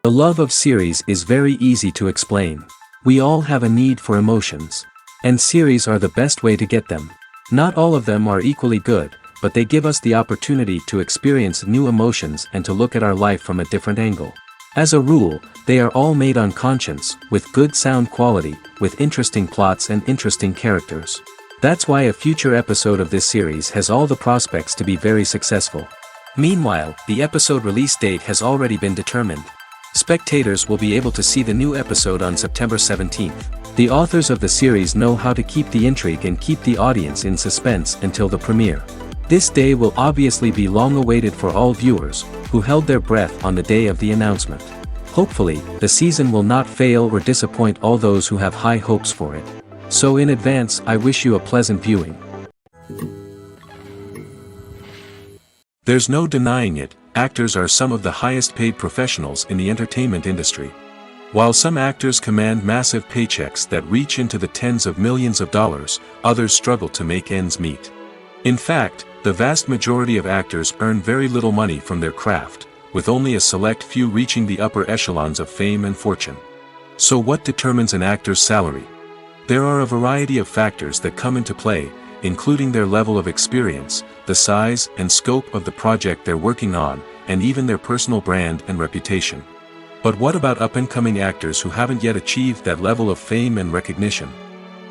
The love of series is very easy to explain. We all have a need for emotions. And series are the best way to get them. Not all of them are equally good, but they give us the opportunity to experience new emotions and to look at our life from a different angle. As a rule, they are all made on conscience, with good sound quality, with interesting plots and interesting characters. That's why a future episode of this series has all the prospects to be very successful. Meanwhile, the episode release date has already been determined. Spectators will be able to see the new episode on September 17th. The authors of the series know how to keep the intrigue and keep the audience in suspense until the premiere. This day will obviously be long awaited for all viewers, who held their breath on the day of the announcement. Hopefully, the season will not fail or disappoint all those who have high hopes for it. So in advance, I wish you a pleasant viewing. There's no denying it, actors are some of the highest paid professionals in the entertainment industry. While some actors command massive paychecks that reach into the tens of millions of dollars, others struggle to make ends meet. In fact, the vast majority of actors earn very little money from their craft, with only a select few reaching the upper echelons of fame and fortune. So what determines an actor's salary? There are a variety of factors that come into play, including their level of experience, the size and scope of the project they're working on, and even their personal brand and reputation. But what about up-and-coming actors who haven't yet achieved that level of fame and recognition?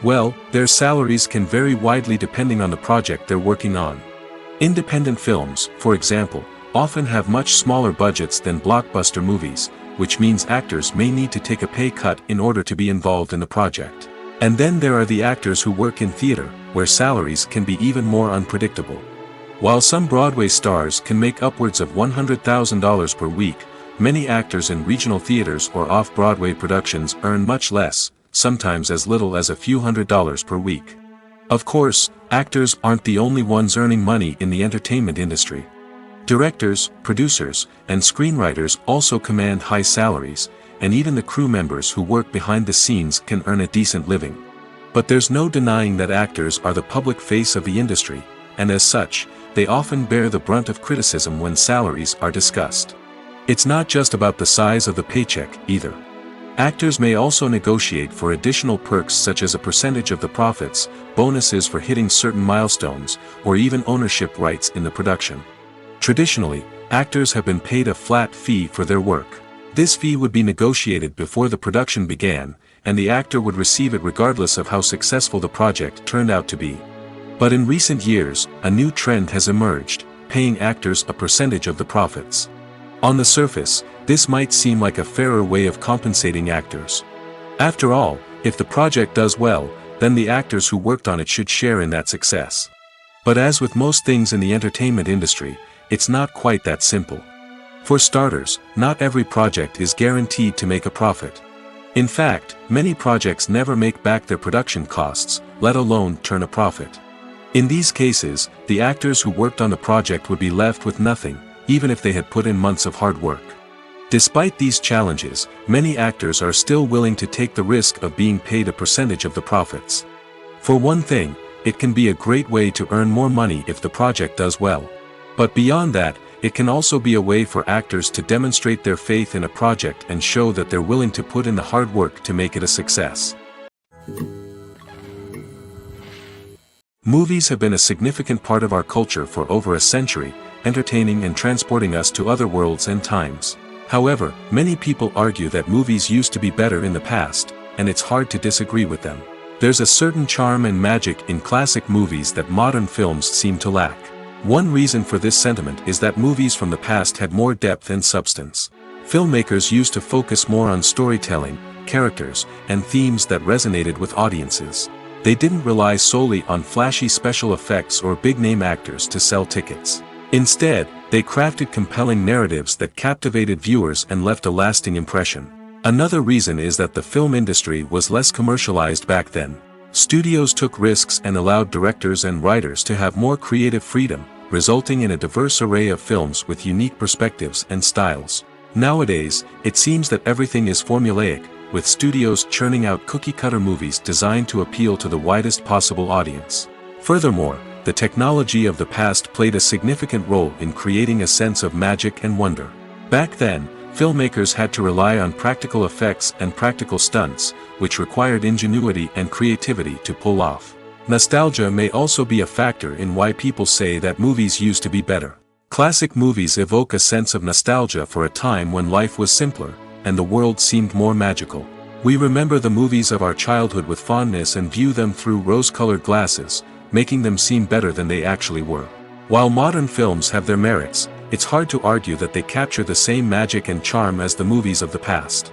Well, their salaries can vary widely depending on the project they're working on. Independent films, for example, often have much smaller budgets than blockbuster movies, which means actors may need to take a pay cut in order to be involved in the project. And then there are the actors who work in theater, where salaries can be even more unpredictable. While some Broadway stars can make upwards of $100,000 per week, many actors in regional theaters or off-Broadway productions earn much less, sometimes as little as a few $100s per week. Of course, actors aren't the only ones earning money in the entertainment industry. Directors, producers, and screenwriters also command high salaries, and even the crew members who work behind the scenes can earn a decent living. But there's no denying that actors are the public face of the industry, and as such, they often bear the brunt of criticism when salaries are discussed. It's not just about the size of the paycheck, either. Actors may also negotiate for additional perks such as a percentage of the profits, bonuses for hitting certain milestones, or even ownership rights in the production. Traditionally, actors have been paid a flat fee for their work. This fee would be negotiated before the production began, and the actor would receive it regardless of how successful the project turned out to be. But in recent years, a new trend has emerged, paying actors a percentage of the profits. On the surface, this might seem like a fairer way of compensating actors. After all, if the project does well, then the actors who worked on it should share in that success. But as with most things in the entertainment industry, it's not quite that simple. For starters, not every project is guaranteed to make a profit. In fact, many projects never make back their production costs, let alone turn a profit. In these cases, the actors who worked on the project would be left with nothing, even if they had put in months of hard work. Despite these challenges, many actors are still willing to take the risk of being paid a percentage of the profits. For one thing, it can be a great way to earn more money if the project does well. But beyond that, it can also be a way for actors to demonstrate their faith in a project and show that they're willing to put in the hard work to make it a success. Movies have been a significant part of our culture for over a century, entertaining and transporting us to other worlds and times. However, many people argue that movies used to be better in the past, and it's hard to disagree with them. There's a certain charm and magic in classic movies that modern films seem to lack. One reason for this sentiment is that movies from the past had more depth and substance. Filmmakers used to focus more on storytelling, characters, and themes that resonated with audiences. They didn't rely solely on flashy special effects or big-name actors to sell tickets. Instead, they crafted compelling narratives that captivated viewers and left a lasting impression. Another reason is that the film industry was less commercialized back then. Studios took risks and allowed directors and writers to have more creative freedom, resulting in a diverse array of films with unique perspectives and styles. Nowadays, it seems that everything is formulaic, with studios churning out cookie-cutter movies designed to appeal to the widest possible audience. Furthermore, the technology of the past played a significant role in creating a sense of magic and wonder. Back then, filmmakers had to rely on practical effects and practical stunts, which required ingenuity and creativity to pull off. Nostalgia may also be a factor in why people say that movies used to be better. Classic movies evoke a sense of nostalgia for a time when life was simpler, and the world seemed more magical. We remember the movies of our childhood with fondness and view them through rose-colored glasses, making them seem better than they actually were. While modern films have their merits, it's hard to argue that they capture the same magic and charm as the movies of the past.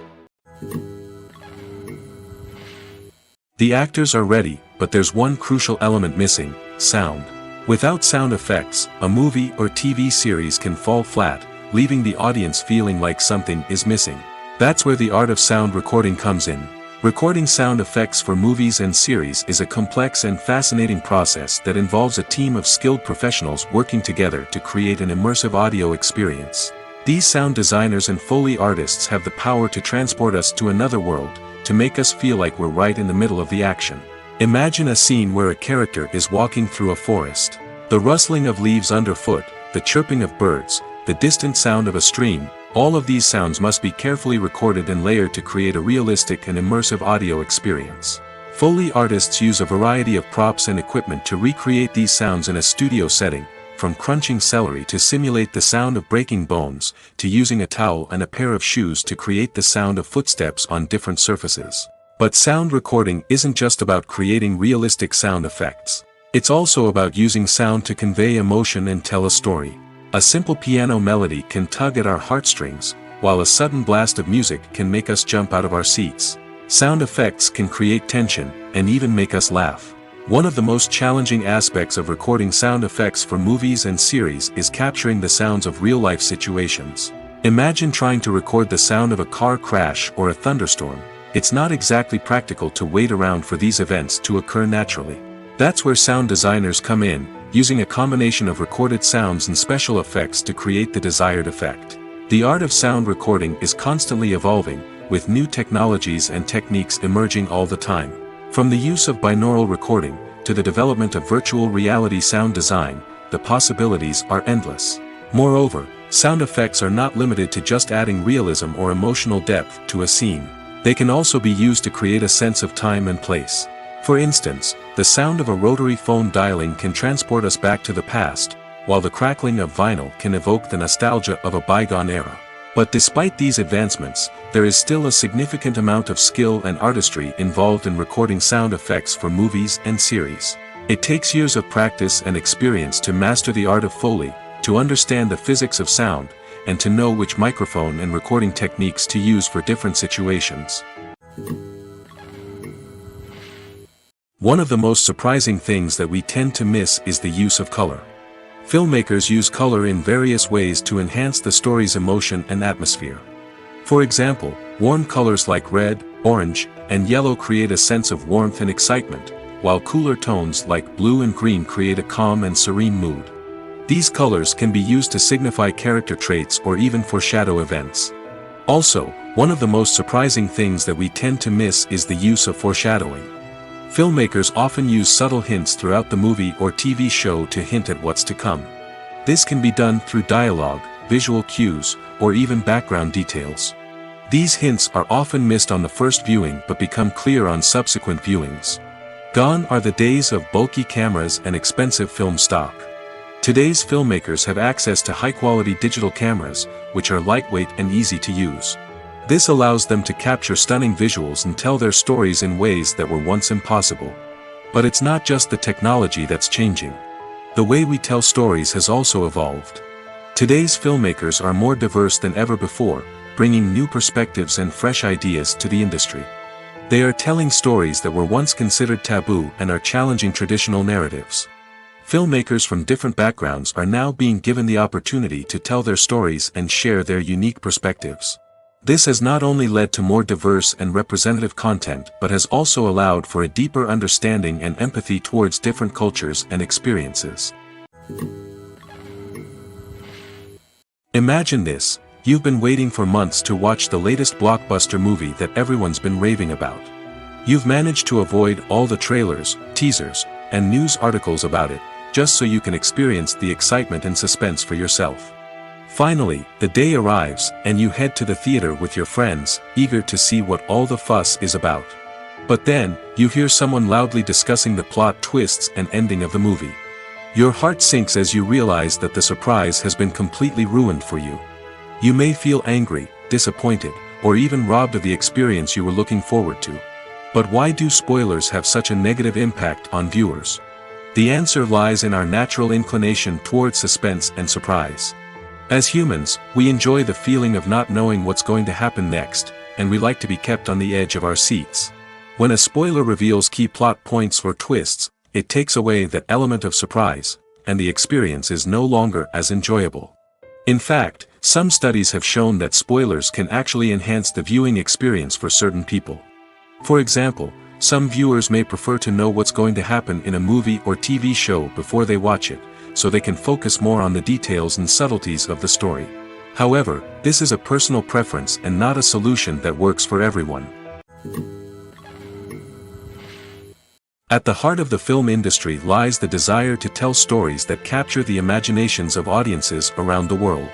The actors are ready, but there's one crucial element missing: sound. Without sound effects, a movie or TV series can fall flat, leaving the audience feeling like something is missing. That's where the art of sound recording comes in. Recording sound effects for movies and series is a complex and fascinating process that involves a team of skilled professionals working together to create an immersive audio experience. These sound designers and Foley artists have the power to transport us to another world, to make us feel like we're right in the middle of the action. Imagine a scene where a character is walking through a forest. The rustling of leaves underfoot, the chirping of birds, the distant sound of a stream, all of these sounds must be carefully recorded and layered to create a realistic and immersive audio experience. Foley artists use a variety of props and equipment to recreate these sounds in a studio setting, from crunching celery to simulate the sound of breaking bones, to using a towel and a pair of shoes to create the sound of footsteps on different surfaces. But sound recording isn't just about creating realistic sound effects. It's also about using sound to convey emotion and tell a story. A simple piano melody can tug at our heartstrings, while a sudden blast of music can make us jump out of our seats. Sound effects can create tension, and even make us laugh. One of the most challenging aspects of recording sound effects for movies and series is capturing the sounds of real-life situations. Imagine trying to record the sound of a car crash or a thunderstorm. It's not exactly practical to wait around for these events to occur naturally. That's where sound designers come in, using a combination of recorded sounds and special effects to create the desired effect. The art of sound recording is constantly evolving, with new technologies and techniques emerging all the time. From the use of binaural recording, to the development of virtual reality sound design, the possibilities are endless. Moreover, sound effects are not limited to just adding realism or emotional depth to a scene. They can also be used to create a sense of time and place. For instance, the sound of a rotary phone dialing can transport us back to the past, while the crackling of vinyl can evoke the nostalgia of a bygone era. But despite these advancements, there is still a significant amount of skill and artistry involved in recording sound effects for movies and series. It takes years of practice and experience to master the art of Foley, to understand the physics of sound, and to know which microphone and recording techniques to use for different situations. One of the most surprising things that we tend to miss is the use of color. Filmmakers use color in various ways to enhance the story's emotion and atmosphere. For example, warm colors like red, orange, and yellow create a sense of warmth and excitement, while cooler tones like blue and green create a calm and serene mood. These colors can be used to signify character traits or even foreshadow events. Also, one of the most surprising things that we tend to miss is the use of foreshadowing. Filmmakers often use subtle hints throughout the movie or TV show to hint at what's to come. This can be done through dialogue, visual cues, or even background details. These hints are often missed on the first viewing but become clear on subsequent viewings. Gone are the days of bulky cameras and expensive film stock. Today's filmmakers have access to high-quality digital cameras, which are lightweight and easy to use. This allows them to capture stunning visuals and tell their stories in ways that were once impossible. But it's not just the technology that's changing. The way we tell stories has also evolved. Today's filmmakers are more diverse than ever before, bringing new perspectives and fresh ideas to the industry. They are telling stories that were once considered taboo and are challenging traditional narratives. Filmmakers from different backgrounds are now being given the opportunity to tell their stories and share their unique perspectives. This has not only led to more diverse and representative content but has also allowed for a deeper understanding and empathy towards different cultures and experiences. Imagine this: you've been waiting for months to watch the latest blockbuster movie that everyone's been raving about. You've managed to avoid all the trailers, teasers, and news articles about it, just so you can experience the excitement and suspense for yourself. Finally, the day arrives, and you head to the theater with your friends, eager to see what all the fuss is about. But then, you hear someone loudly discussing the plot twists and ending of the movie. Your heart sinks as you realize that the surprise has been completely ruined for you. You may feel angry, disappointed, or even robbed of the experience you were looking forward to. But why do spoilers have such a negative impact on viewers? The answer lies in our natural inclination towards suspense and surprise. As humans, we enjoy the feeling of not knowing what's going to happen next, and we like to be kept on the edge of our seats. When a spoiler reveals key plot points or twists, it takes away that element of surprise, and the experience is no longer as enjoyable. In fact, some studies have shown that spoilers can actually enhance the viewing experience for certain people. For example, some viewers may prefer to know what's going to happen in a movie or TV show before they watch it, so they can focus more on the details and subtleties of the story. However, this is a personal preference and not a solution that works for everyone. At the heart of the film industry lies the desire to tell stories that capture the imaginations of audiences around the world.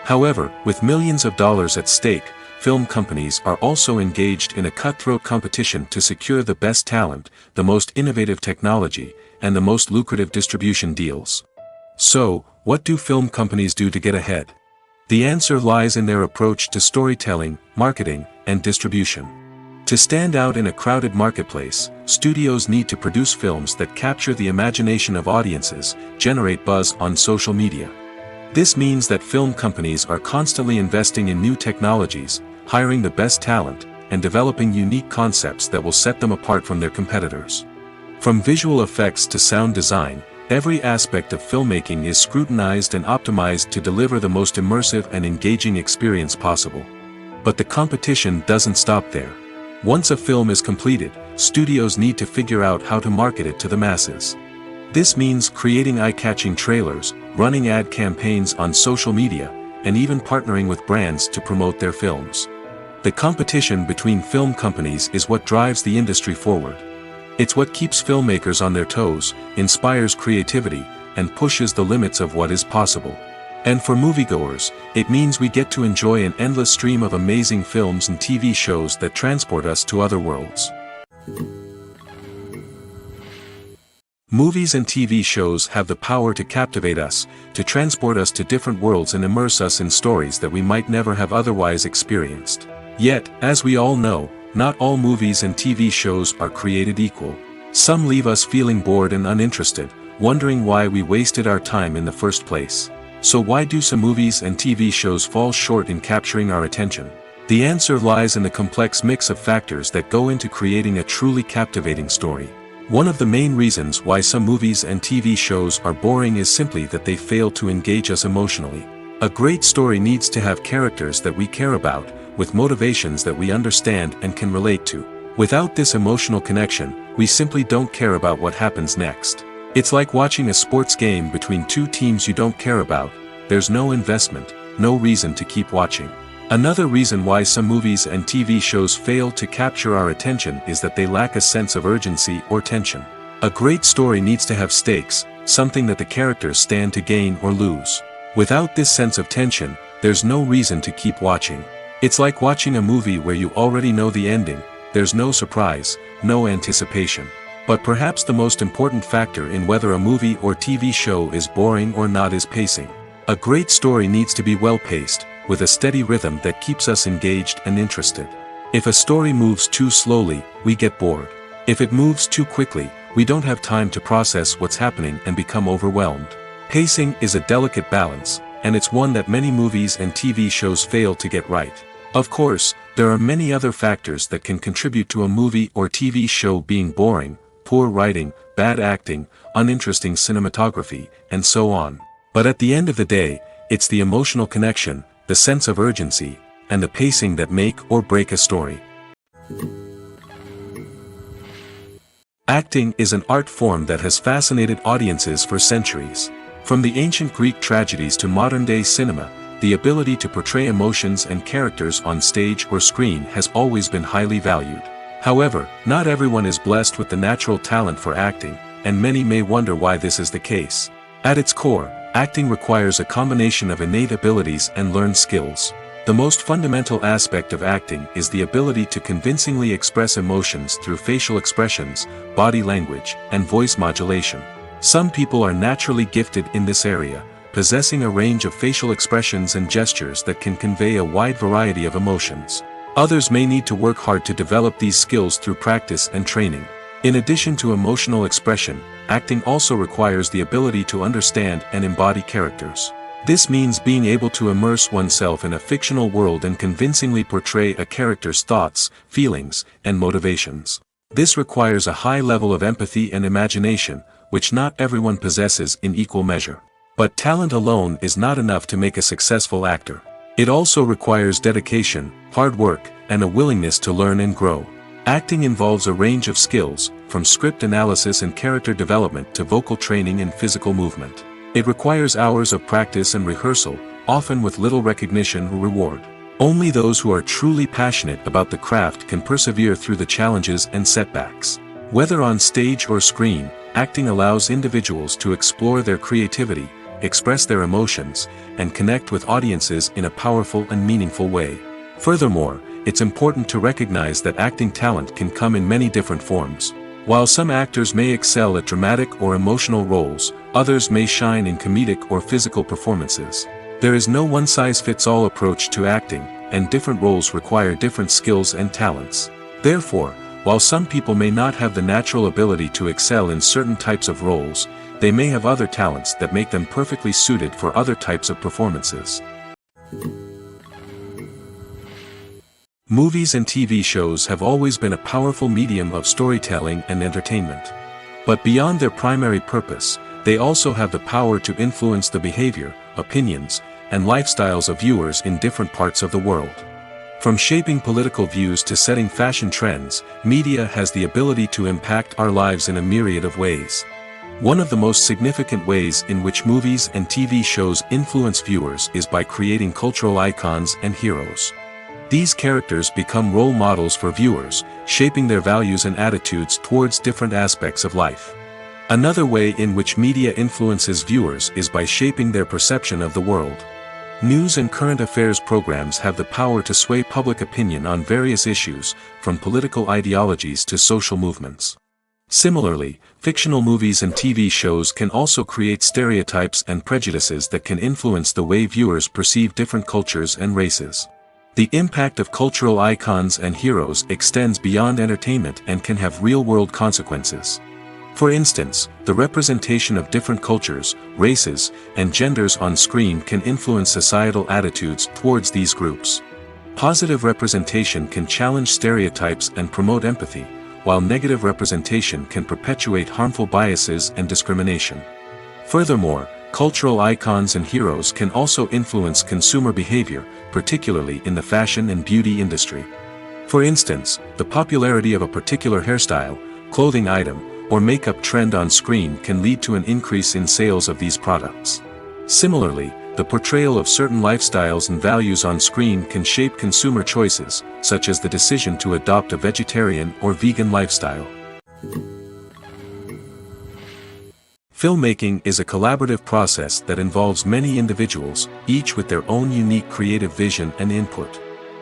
However, with millions of dollars at stake, film companies are also engaged in a cutthroat competition to secure the best talent, the most innovative technology, and the most lucrative distribution deals. So, what do film companies do to get ahead? The answer lies in their approach to storytelling, marketing, and distribution. To stand out in a crowded marketplace, studios need to produce films that capture the imagination of audiences, generate buzz on social media. This means that film companies are constantly investing in new technologies, hiring the best talent, and developing unique concepts that will set them apart from their competitors. From visual effects to sound design, every aspect of filmmaking is scrutinized and optimized to deliver the most immersive and engaging experience possible. But the competition doesn't stop there. Once a film is completed, studios need to figure out how to market it to the masses. This means creating eye-catching trailers, running ad campaigns on social media, and even partnering with brands to promote their films. The competition between film companies is what drives the industry forward. It's what keeps filmmakers on their toes, inspires creativity, and pushes the limits of what is possible. And for moviegoers, it means we get to enjoy an endless stream of amazing films and TV shows that transport us to other worlds. Movies and TV shows have the power to captivate us, to transport us to different worlds and immerse us in stories that we might never have otherwise experienced. Yet, as we all know, not all movies and TV shows are created equal. Some leave us feeling bored and uninterested, wondering why we wasted our time in the first place. So why do some movies and TV shows fall short in capturing our attention? The answer lies in the complex mix of factors that go into creating a truly captivating story. One of the main reasons why some movies and TV shows are boring is simply that they fail to engage us emotionally. A great story needs to have characters that we care about, with motivations that we understand and can relate to. Without this emotional connection, we simply don't care about what happens next. It's like watching a sports game between two teams you don't care about. There's no investment, no reason to keep watching. Another reason why some movies and TV shows fail to capture our attention is that they lack a sense of urgency or tension. A great story needs to have stakes, something that the characters stand to gain or lose. Without this sense of tension, there's no reason to keep watching. It's like watching a movie where you already know the ending. There's no surprise, no anticipation. But perhaps the most important factor in whether a movie or TV show is boring or not is pacing. A great story needs to be well-paced, with a steady rhythm that keeps us engaged and interested. If a story moves too slowly, we get bored. If it moves too quickly, we don't have time to process what's happening and become overwhelmed. Pacing is a delicate balance, and it's one that many movies and TV shows fail to get right. Of course, there are many other factors that can contribute to a movie or TV show being boring: poor writing, bad acting, uninteresting cinematography, and so on. But at the end of the day, it's the emotional connection, the sense of urgency, and the pacing that make or break a story. Acting is an art form that has fascinated audiences for centuries. From the ancient Greek tragedies to modern-day cinema, the ability to portray emotions and characters on stage or screen has always been highly valued. However, not everyone is blessed with the natural talent for acting, and many may wonder why this is the case. At its core, Acting requires a combination of innate abilities and learned skills. The most fundamental aspect of acting is the ability to convincingly express emotions through facial expressions, body language, and voice modulation. Some people are naturally gifted in this area, possessing a range of facial expressions and gestures that can convey a wide variety of emotions. Others may need to work hard to develop these skills through practice and training. In addition to emotional expression, acting also requires the ability to understand and embody characters. This means being able to immerse oneself in a fictional world and convincingly portray a character's thoughts, feelings, and motivations. This requires a high level of empathy and imagination, which not everyone possesses in equal measure. But talent alone is not enough to make a successful actor. It also requires dedication, hard work, and a willingness to learn and grow. Acting involves a range of skills, from script analysis and character development to vocal training and physical movement. It requires hours of practice and rehearsal, often with little recognition or reward. Only those who are truly passionate about the craft can persevere through the challenges and setbacks. Whether on stage or screen, acting allows individuals to explore their creativity, express their emotions, and connect with audiences in a powerful and meaningful way. Furthermore, it's important to recognize that acting talent can come in many different forms. While some actors may excel at dramatic or emotional roles, others may shine in comedic or physical performances. There is no one-size-fits-all approach to acting, and different roles require different skills and talents. Therefore, while some people may not have the natural ability to excel in certain types of roles, they may have other talents that make them perfectly suited for other types of performances. Movies and TV shows have always been a powerful medium of storytelling and entertainment. But beyond their primary purpose, they also have the power to influence the behavior, opinions, and lifestyles of viewers in different parts of the world. From shaping political views to setting fashion trends, media has the ability to impact our lives in a myriad of ways. One of the most significant ways in which movies and TV shows influence viewers is by creating cultural icons and heroes. These characters become role models for viewers, shaping their values and attitudes towards different aspects of life. Another way in which media influences viewers is by shaping their perception of the world. News and current affairs programs have the power to sway public opinion on various issues, from political ideologies to social movements. Similarly, fictional movies and TV shows can also create stereotypes and prejudices that can influence the way viewers perceive different cultures and races. The impact of cultural icons and heroes extends beyond entertainment and can have real-world consequences. For instance, the representation of different cultures, races, and genders on screen can influence societal attitudes towards these groups. Positive representation can challenge stereotypes and promote empathy, while negative representation can perpetuate harmful biases and discrimination. Furthermore, cultural icons and heroes can also influence consumer behavior, particularly in the fashion and beauty industry. For instance, the popularity of a particular hairstyle, clothing item, or makeup trend on screen can lead to an increase in sales of these products. Similarly, the portrayal of certain lifestyles and values on screen can shape consumer choices, such as the decision to adopt a vegetarian or vegan lifestyle. Filmmaking is a collaborative process that involves many individuals, each with their own unique creative vision and input.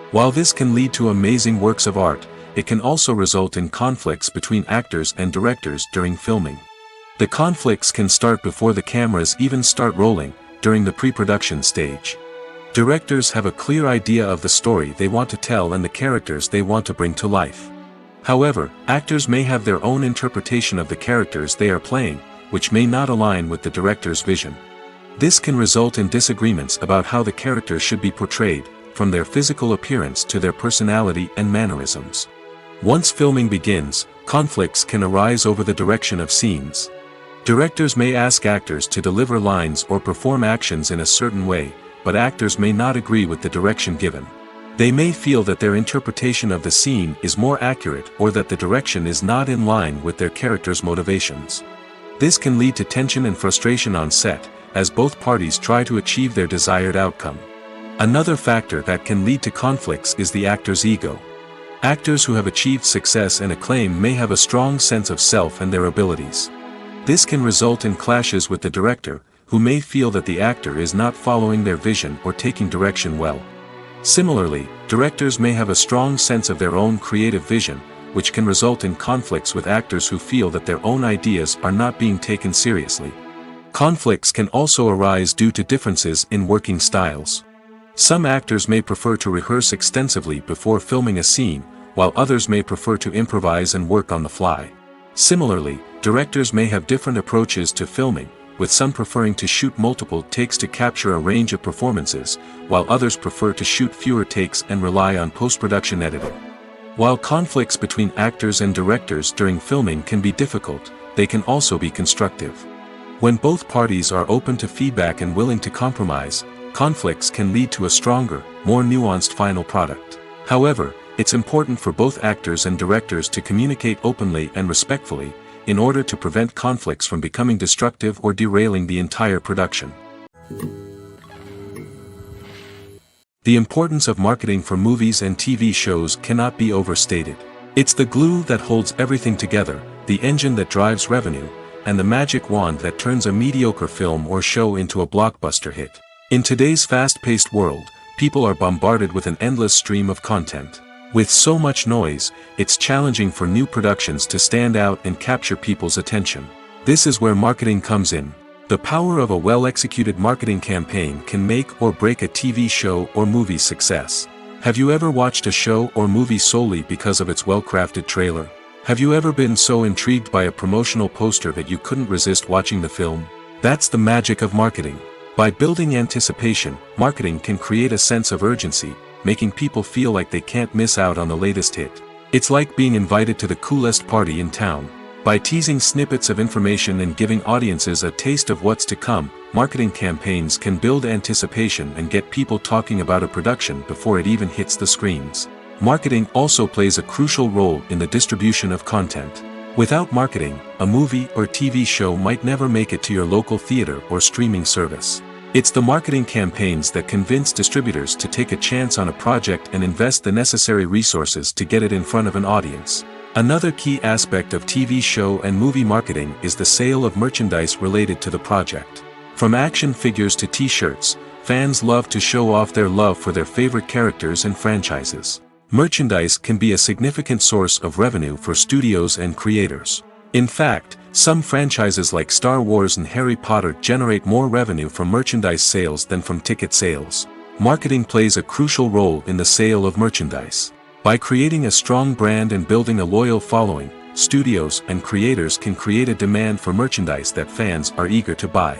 While this can lead to amazing works of art, it can also result in conflicts between actors and directors during filming. The conflicts can start before the cameras even start rolling, during the pre-production stage. Directors have a clear idea of the story they want to tell and the characters they want to bring to life. However, actors may have their own interpretation of the characters they are playing, which may not align with the director's vision. This can result in disagreements about how the characters should be portrayed, from their physical appearance to their personality and mannerisms. Once filming begins, conflicts can arise over the direction of scenes. Directors may ask actors to deliver lines or perform actions in a certain way, but actors may not agree with the direction given. They may feel that their interpretation of the scene is more accurate or that the direction is not in line with their character's motivations. This can lead to tension and frustration on set, as both parties try to achieve their desired outcome. Another factor that can lead to conflicts is the actor's ego. Actors who have achieved success and acclaim may have a strong sense of self and their abilities. This can result in clashes with the director, who may feel that the actor is not following their vision or taking direction well. Similarly, directors may have a strong sense of their own creative vision, which can result in conflicts with actors who feel that their own ideas are not being taken seriously. Conflicts can also arise due to differences in working styles. Some actors may prefer to rehearse extensively before filming a scene, while others may prefer to improvise and work on the fly. Similarly, directors may have different approaches to filming, with some preferring to shoot multiple takes to capture a range of performances, while others prefer to shoot fewer takes and rely on post-production editing. While conflicts between actors and directors during filming can be difficult, they can also be constructive. When both parties are open to feedback and willing to compromise, conflicts can lead to a stronger, more nuanced final product. However, it's important for both actors and directors to communicate openly and respectfully, in order to prevent conflicts from becoming destructive or derailing the entire production. The importance of marketing for movies and TV shows cannot be overstated. It's the glue that holds everything together, the engine that drives revenue, and the magic wand that turns a mediocre film or show into a blockbuster hit. In today's fast-paced world, people are bombarded with an endless stream of content. With so much noise, it's challenging for new productions to stand out and capture people's attention. This is where marketing comes in. The power of a well-executed marketing campaign can make or break a TV show or movie's success. Have you ever watched a show or movie solely because of its well-crafted trailer? Have you ever been so intrigued by a promotional poster that you couldn't resist watching the film? That's the magic of marketing. By building anticipation, marketing can create a sense of urgency, making people feel like they can't miss out on the latest hit. It's like being invited to the coolest party in town. By teasing snippets of information and giving audiences a taste of what's to come, marketing campaigns can build anticipation and get people talking about a production before it even hits the screens. Marketing also plays a crucial role in the distribution of content. Without marketing, a movie or TV show might never make it to your local theater or streaming service. It's the marketing campaigns that convince distributors to take a chance on a project and invest the necessary resources to get it in front of an audience. Another key aspect of TV show and movie marketing is the sale of merchandise related to the project. From action figures to t-shirts, fans love to show off their love for their favorite characters and franchises. Merchandise can be a significant source of revenue for studios and creators. In fact, some franchises like Star Wars and Harry Potter generate more revenue from merchandise sales than from ticket sales. Marketing plays a crucial role in the sale of merchandise. By creating a strong brand and building a loyal following, studios and creators can create a demand for merchandise that fans are eager to buy.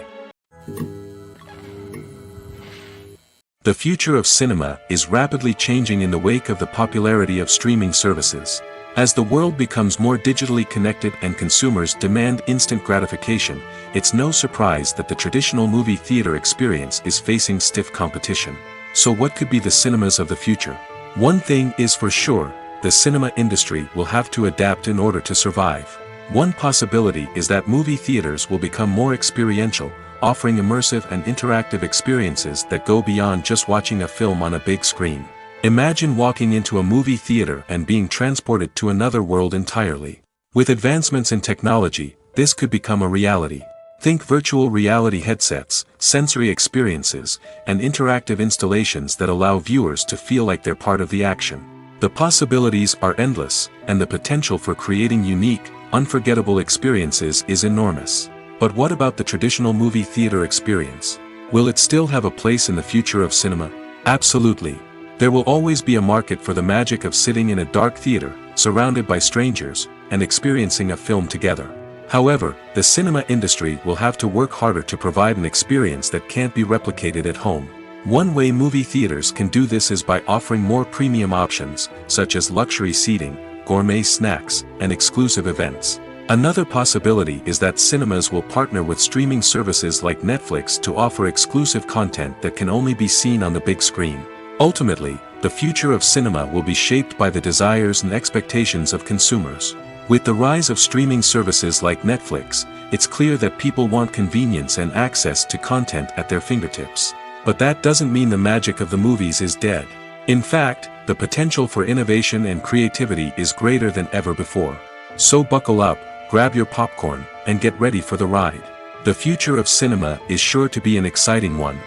The future of cinema is rapidly changing in the wake of the popularity of streaming services. As the world becomes more digitally connected and consumers demand instant gratification, it's no surprise that the traditional movie theater experience is facing stiff competition. So what could be the cinemas of the future? One thing is for sure, the cinema industry will have to adapt in order to survive. One possibility is that movie theaters will become more experiential, offering immersive and interactive experiences that go beyond just watching a film on a big screen. Imagine walking into a movie theater and being transported to another world entirely. With advancements in technology, this could become a reality. Think virtual reality headsets, sensory experiences, and interactive installations that allow viewers to feel like they're part of the action. The possibilities are endless, and the potential for creating unique, unforgettable experiences is enormous. But what about the traditional movie theater experience? Will it still have a place in the future of cinema? Absolutely. There will always be a market for the magic of sitting in a dark theater, surrounded by strangers, and experiencing a film together. However, the cinema industry will have to work harder to provide an experience that can't be replicated at home. One way movie theaters can do this is by offering more premium options, such as luxury seating, gourmet snacks, and exclusive events. Another possibility is that cinemas will partner with streaming services like Netflix to offer exclusive content that can only be seen on the big screen. Ultimately, the future of cinema will be shaped by the desires and expectations of consumers. With the rise of streaming services like Netflix, it's clear that people want convenience and access to content at their fingertips. But that doesn't mean the magic of the movies is dead. In fact, the potential for innovation and creativity is greater than ever before. So buckle up, grab your popcorn, and get ready for the ride. The future of cinema is sure to be an exciting one.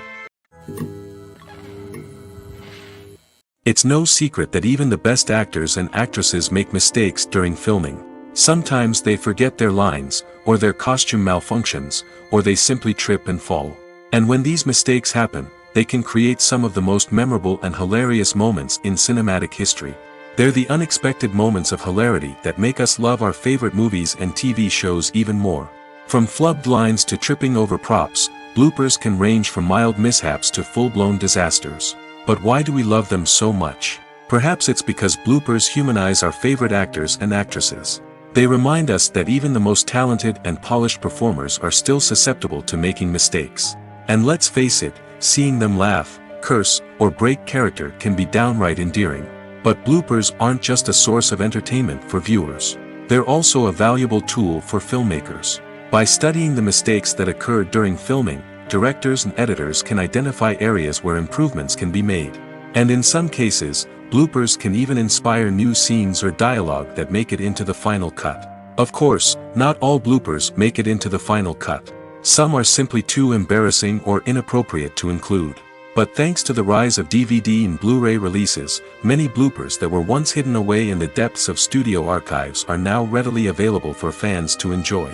It's no secret that even the best actors and actresses make mistakes during filming. Sometimes they forget their lines, or their costume malfunctions, or they simply trip and fall. And when these mistakes happen, they can create some of the most memorable and hilarious moments in cinematic history. They're the unexpected moments of hilarity that make us love our favorite movies and TV shows even more. From flubbed lines to tripping over props, bloopers can range from mild mishaps to full-blown disasters. But why do we love them so much? Perhaps it's because bloopers humanize our favorite actors and actresses. They remind us that even the most talented and polished performers are still susceptible to making mistakes. And let's face it, seeing them laugh, curse, or break character can be downright endearing. But bloopers aren't just a source of entertainment for viewers. They're also a valuable tool for filmmakers. By studying the mistakes that occur during filming, directors and editors can identify areas where improvements can be made. And in some cases, bloopers can even inspire new scenes or dialogue that make it into the final cut. Of course, not all bloopers make it into the final cut. Some are simply too embarrassing or inappropriate to include. But thanks to the rise of DVD and Blu-ray releases, many bloopers that were once hidden away in the depths of studio archives are now readily available for fans to enjoy.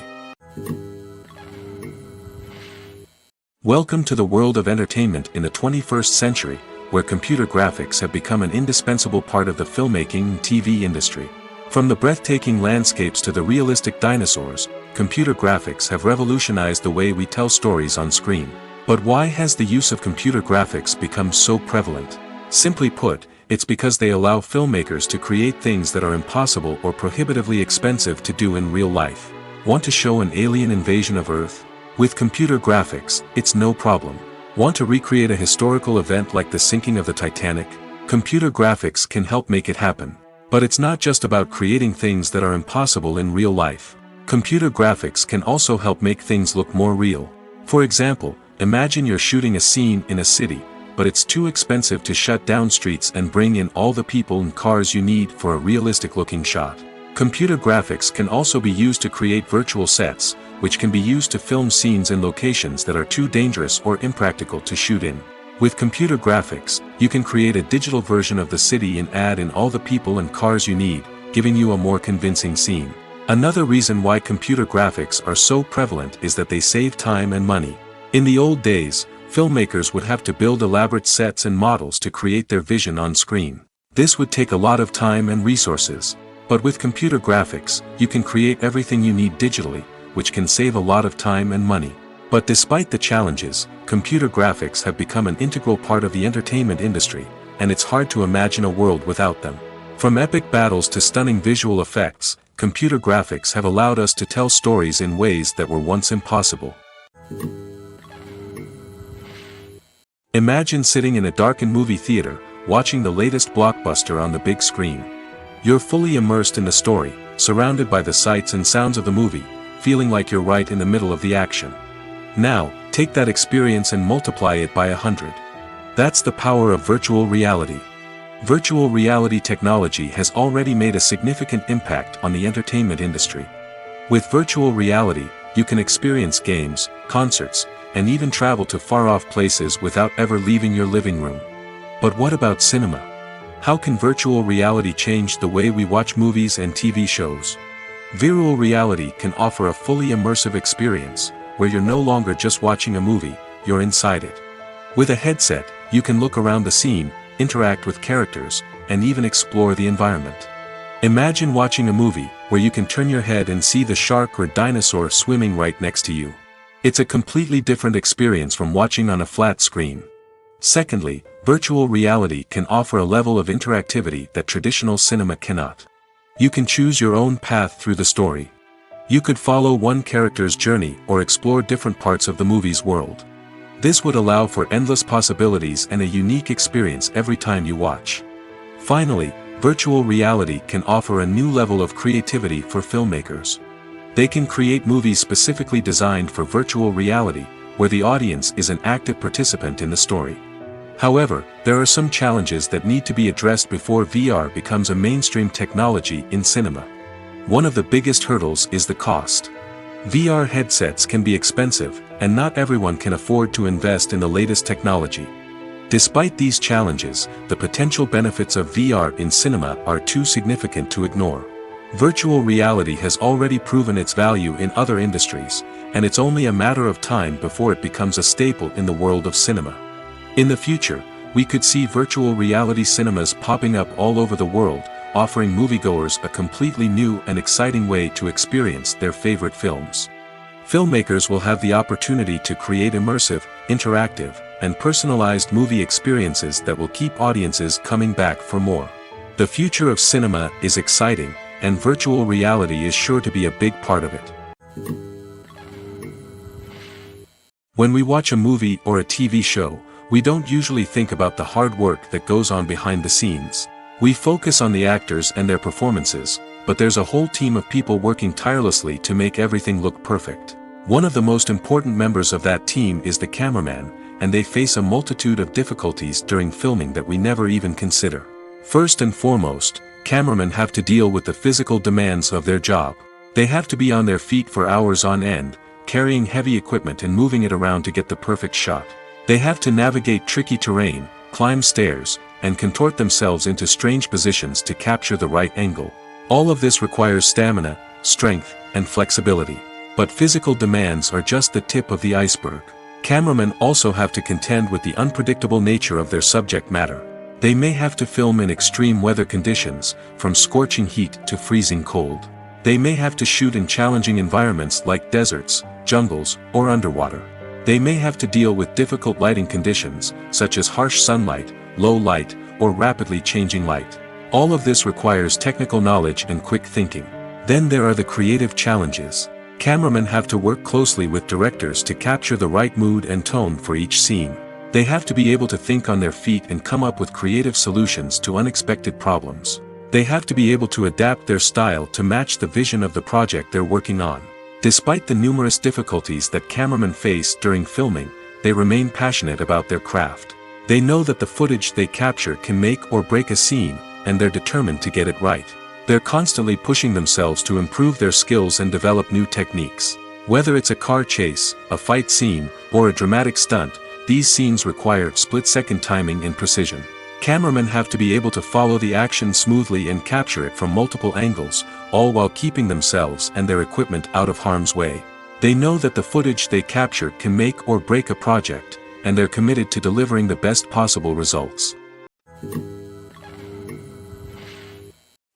Welcome to the world of entertainment in the 21st century, where computer graphics have become an indispensable part of the filmmaking and TV industry. From the breathtaking landscapes to the realistic dinosaurs, computer graphics have revolutionized the way we tell stories on screen. But why has the use of computer graphics become so prevalent? Simply put, it's because they allow filmmakers to create things that are impossible or prohibitively expensive to do in real life. Want to show an alien invasion of Earth? With computer graphics, it's no problem. Want to recreate a historical event like the sinking of the Titanic? Computer graphics can help make it happen. But it's not just about creating things that are impossible in real life. Computer graphics can also help make things look more real. For example, imagine you're shooting a scene in a city, but it's too expensive to shut down streets and bring in all the people and cars you need for a realistic-looking shot. Computer graphics can also be used to create virtual sets, which can be used to film scenes in locations that are too dangerous or impractical to shoot in. With computer graphics, you can create a digital version of the city and add in all the people and cars you need, giving you a more convincing scene. Another reason why computer graphics are so prevalent is that they save time and money. In the old days, filmmakers would have to build elaborate sets and models to create their vision on screen. This would take a lot of time and resources. But with computer graphics, you can create everything you need digitally, which can save a lot of time and money. But despite the challenges, computer graphics have become an integral part of the entertainment industry, and it's hard to imagine a world without them. From epic battles to stunning visual effects, computer graphics have allowed us to tell stories in ways that were once impossible. Imagine sitting in a darkened movie theater, watching the latest blockbuster on the big screen. You're fully immersed in the story, surrounded by the sights and sounds of the movie, feeling like you're right in the middle of the action. Now, take that experience and multiply it by 100. That's the power of virtual reality. Virtual reality technology has already made a significant impact on the entertainment industry. With virtual reality, you can experience games, concerts, and even travel to far-off places without ever leaving your living room. But what about cinema? How can virtual reality change the way we watch movies and TV shows? Virtual reality can offer a fully immersive experience, where you're no longer just watching a movie, you're inside it. With a headset, you can look around the scene, interact with characters, and even explore the environment. Imagine watching a movie, where you can turn your head and see the shark or dinosaur swimming right next to you. It's a completely different experience from watching on a flat screen. Secondly, virtual reality can offer a level of interactivity that traditional cinema cannot. You can choose your own path through the story. You could follow one character's journey or explore different parts of the movie's world. This would allow for endless possibilities and a unique experience every time you watch. Finally, virtual reality can offer a new level of creativity for filmmakers. They can create movies specifically designed for virtual reality, where the audience is an active participant in the story. However, there are some challenges that need to be addressed before VR becomes a mainstream technology in cinema. One of the biggest hurdles is the cost. VR headsets can be expensive, and not everyone can afford to invest in the latest technology. Despite these challenges, the potential benefits of VR in cinema are too significant to ignore. Virtual reality has already proven its value in other industries, and it's only a matter of time before it becomes a staple in the world of cinema. In the future, we could see virtual reality cinemas popping up all over the world, offering moviegoers a completely new and exciting way to experience their favorite films. Filmmakers will have the opportunity to create immersive, interactive, and personalized movie experiences that will keep audiences coming back for more. The future of cinema is exciting, and virtual reality is sure to be a big part of it. When we watch a movie or a TV show, we don't usually think about the hard work that goes on behind the scenes. We focus on the actors and their performances, but there's a whole team of people working tirelessly to make everything look perfect. One of the most important members of that team is the cameraman, and they face a multitude of difficulties during filming that we never even consider. First and foremost, cameramen have to deal with the physical demands of their job. They have to be on their feet for hours on end, carrying heavy equipment and moving it around to get the perfect shot. They have to navigate tricky terrain, climb stairs, and contort themselves into strange positions to capture the right angle. All of this requires stamina, strength, and flexibility. But physical demands are just the tip of the iceberg. Cameramen also have to contend with the unpredictable nature of their subject matter. They may have to film in extreme weather conditions, from scorching heat to freezing cold. They may have to shoot in challenging environments like deserts, jungles, or underwater. They may have to deal with difficult lighting conditions, such as harsh sunlight, low light, or rapidly changing light. All of this requires technical knowledge and quick thinking. Then there are the creative challenges. Cameramen have to work closely with directors to capture the right mood and tone for each scene. They have to be able to think on their feet and come up with creative solutions to unexpected problems. They have to be able to adapt their style to match the vision of the project they're working on. Despite the numerous difficulties that cameramen face during filming, they remain passionate about their craft. They know that the footage they capture can make or break a scene, and they're determined to get it right. They're constantly pushing themselves to improve their skills and develop new techniques. Whether it's a car chase, a fight scene, or a dramatic stunt, these scenes require split-second timing and precision. Cameramen have to be able to follow the action smoothly and capture it from multiple angles, all while keeping themselves and their equipment out of harm's way. They know that the footage they capture can make or break a project, and they're committed to delivering the best possible results.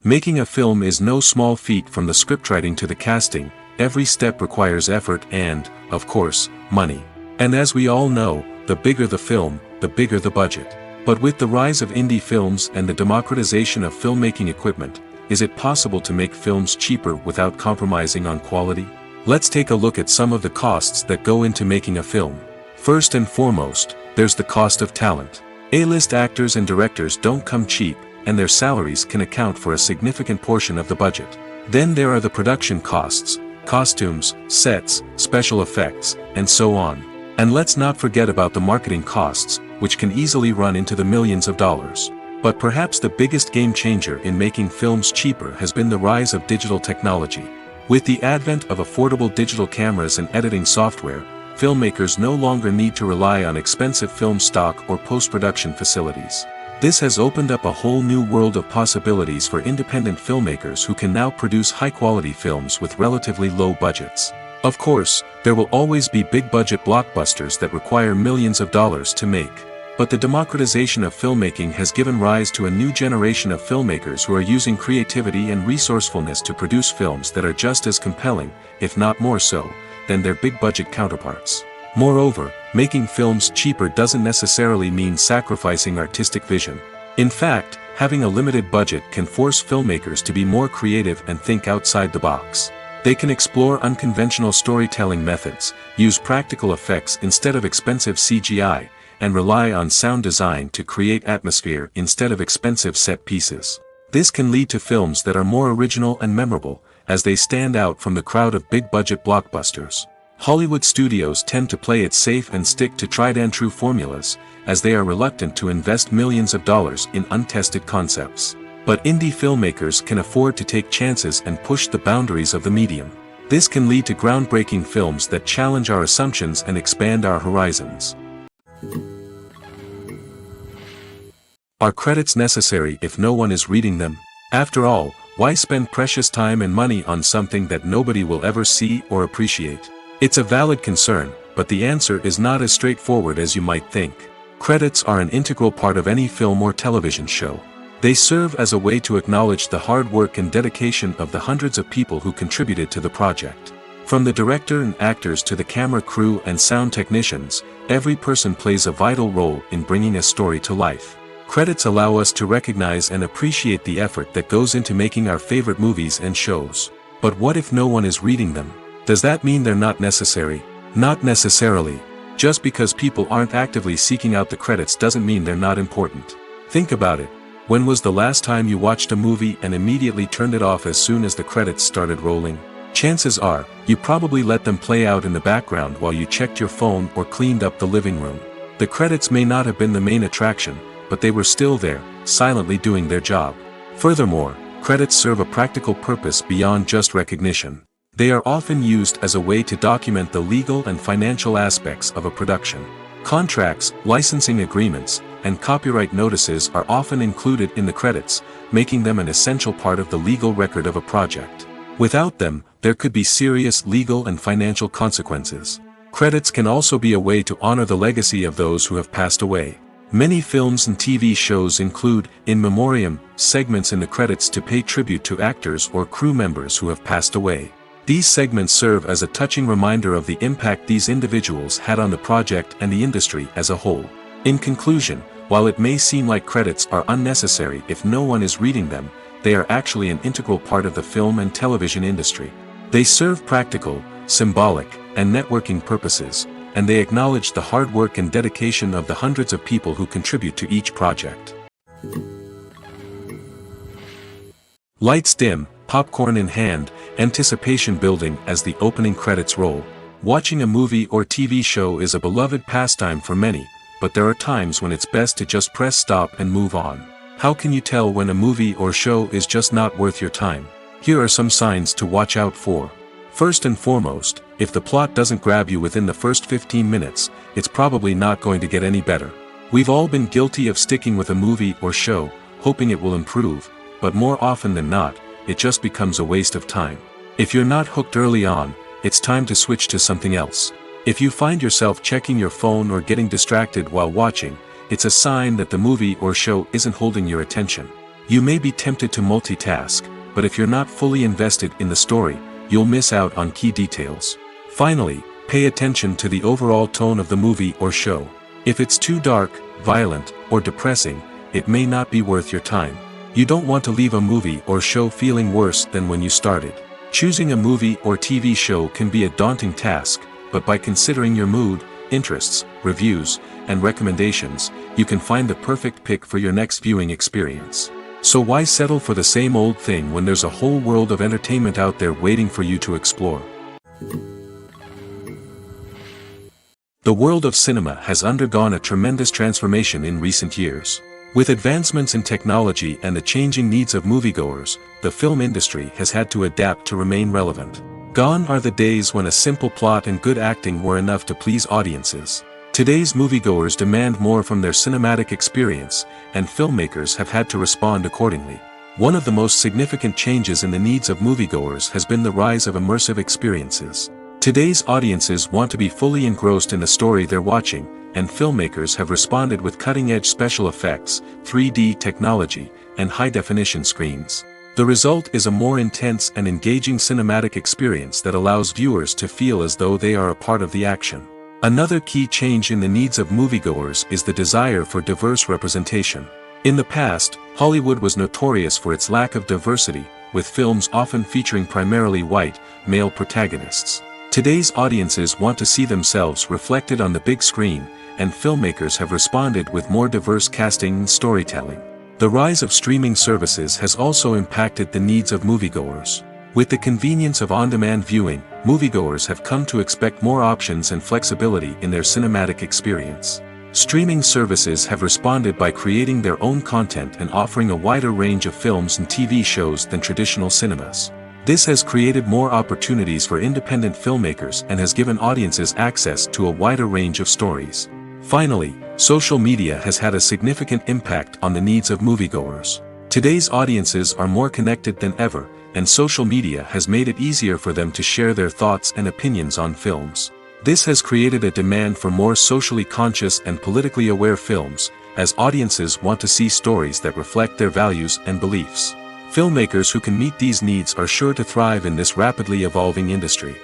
Making a film is no small feat. From the scriptwriting to the casting, every step requires effort and, of course, money. And as we all know, the bigger the film, the bigger the budget. But with the rise of indie films and the democratization of filmmaking equipment, is it possible to make films cheaper without compromising on quality? Let's take a look at some of the costs that go into making a film. First and foremost, there's the cost of talent. A-list actors and directors don't come cheap, and their salaries can account for a significant portion of the budget. Then there are the production costs, costumes, sets, special effects, and so on. And let's not forget about the marketing costs, which can easily run into the millions of dollars. But perhaps the biggest game changer in making films cheaper has been the rise of digital technology. With the advent of affordable digital cameras and editing software, filmmakers no longer need to rely on expensive film stock or post-production facilities. This has opened up a whole new world of possibilities for independent filmmakers who can now produce high-quality films with relatively low budgets. Of course, there will always be big-budget blockbusters that require millions of dollars to make. But the democratization of filmmaking has given rise to a new generation of filmmakers who are using creativity and resourcefulness to produce films that are just as compelling, if not more so, than their big-budget counterparts. Moreover, making films cheaper doesn't necessarily mean sacrificing artistic vision. In fact, having a limited budget can force filmmakers to be more creative and think outside the box. They can explore unconventional storytelling methods, use practical effects instead of expensive CGI, and rely on sound design to create atmosphere instead of expensive set pieces. This can lead to films that are more original and memorable, as they stand out from the crowd of big-budget blockbusters. Hollywood studios tend to play it safe and stick to tried-and-true formulas, as they are reluctant to invest millions of dollars in untested concepts. But indie filmmakers can afford to take chances and push the boundaries of the medium. This can lead to groundbreaking films that challenge our assumptions and expand our horizons. Are credits necessary if no one is reading them? After all, why spend precious time and money on something that nobody will ever see or appreciate? It's a valid concern, but the answer is not as straightforward as you might think. Credits are an integral part of any film or television show. They serve as a way to acknowledge the hard work and dedication of the hundreds of people who contributed to the project. From the director and actors to the camera crew and sound technicians, every person plays a vital role in bringing a story to life. Credits allow us to recognize and appreciate the effort that goes into making our favorite movies and shows. But what if no one is reading them? Does that mean they're not necessary? Not necessarily. Just because people aren't actively seeking out the credits doesn't mean they're not important. Think about it. When was the last time you watched a movie and immediately turned it off as soon as the credits started rolling? Chances are, you probably let them play out in the background while you checked your phone or cleaned up the living room. The credits may not have been the main attraction, but they were still there, silently doing their job. Furthermore, credits serve a practical purpose beyond just recognition. They are often used as a way to document the legal and financial aspects of a production. Contracts, licensing agreements, and copyright notices are often included in the credits, making them an essential part of the legal record of a project. Without them, there could be serious legal and financial consequences. Credits can also be a way to honor the legacy of those who have passed away. Many films and TV shows include, in memoriam, segments in the credits to pay tribute to actors or crew members who have passed away. These segments serve as a touching reminder of the impact these individuals had on the project and the industry as a whole. In conclusion, while it may seem like credits are unnecessary if no one is reading them, they are actually an integral part of the film and television industry. They serve practical, symbolic, and networking purposes, and they acknowledge the hard work and dedication of the hundreds of people who contribute to each project. Lights dim, popcorn in hand, anticipation building as the opening credits roll. Watching a movie or TV show is a beloved pastime for many, but there are times when it's best to just press stop and move on. How can you tell when a movie or show is just not worth your time? Here are some signs to watch out for. First and foremost, if the plot doesn't grab you within the first 15 minutes, it's probably not going to get any better. We've all been guilty of sticking with a movie or show, hoping it will improve, but more often than not, it just becomes a waste of time. If you're not hooked early on, it's time to switch to something else. If you find yourself checking your phone or getting distracted while watching, it's a sign that the movie or show isn't holding your attention. You may be tempted to multitask, but if you're not fully invested in the story, you'll miss out on key details. Finally, pay attention to the overall tone of the movie or show. If it's too dark, violent, or depressing, it may not be worth your time. You don't want to leave a movie or show feeling worse than when you started. Choosing a movie or TV show can be a daunting task, but by considering your mood, interests, reviews, and recommendations, you can find the perfect pick for your next viewing experience. So why settle for the same old thing when there's a whole world of entertainment out there waiting for you to explore? The world of cinema has undergone a tremendous transformation in recent years. With advancements in technology and the changing needs of moviegoers, the film industry has had to adapt to remain relevant. Gone are the days when a simple plot and good acting were enough to please audiences. Today's moviegoers demand more from their cinematic experience, and filmmakers have had to respond accordingly. One of the most significant changes in the needs of moviegoers has been the rise of immersive experiences. Today's audiences want to be fully engrossed in the story they're watching, and filmmakers have responded with cutting-edge special effects, 3D technology, and high-definition screens. The result is a more intense and engaging cinematic experience that allows viewers to feel as though they are a part of the action. Another key change in the needs of moviegoers is the desire for diverse representation. In the past, Hollywood was notorious for its lack of diversity, with films often featuring primarily white, male protagonists. Today's audiences want to see themselves reflected on the big screen, and filmmakers have responded with more diverse casting and storytelling. The rise of streaming services has also impacted the needs of moviegoers. With the convenience of on-demand viewing, moviegoers have come to expect more options and flexibility in their cinematic experience. Streaming services have responded by creating their own content and offering a wider range of films and TV shows than traditional cinemas. This has created more opportunities for independent filmmakers and has given audiences access to a wider range of stories. Finally, social media has had a significant impact on the needs of moviegoers. Today's audiences are more connected than ever, and social media has made it easier for them to share their thoughts and opinions on films. This has created a demand for more socially conscious and politically aware films, as audiences want to see stories that reflect their values and beliefs. Filmmakers who can meet these needs are sure to thrive in this rapidly evolving industry.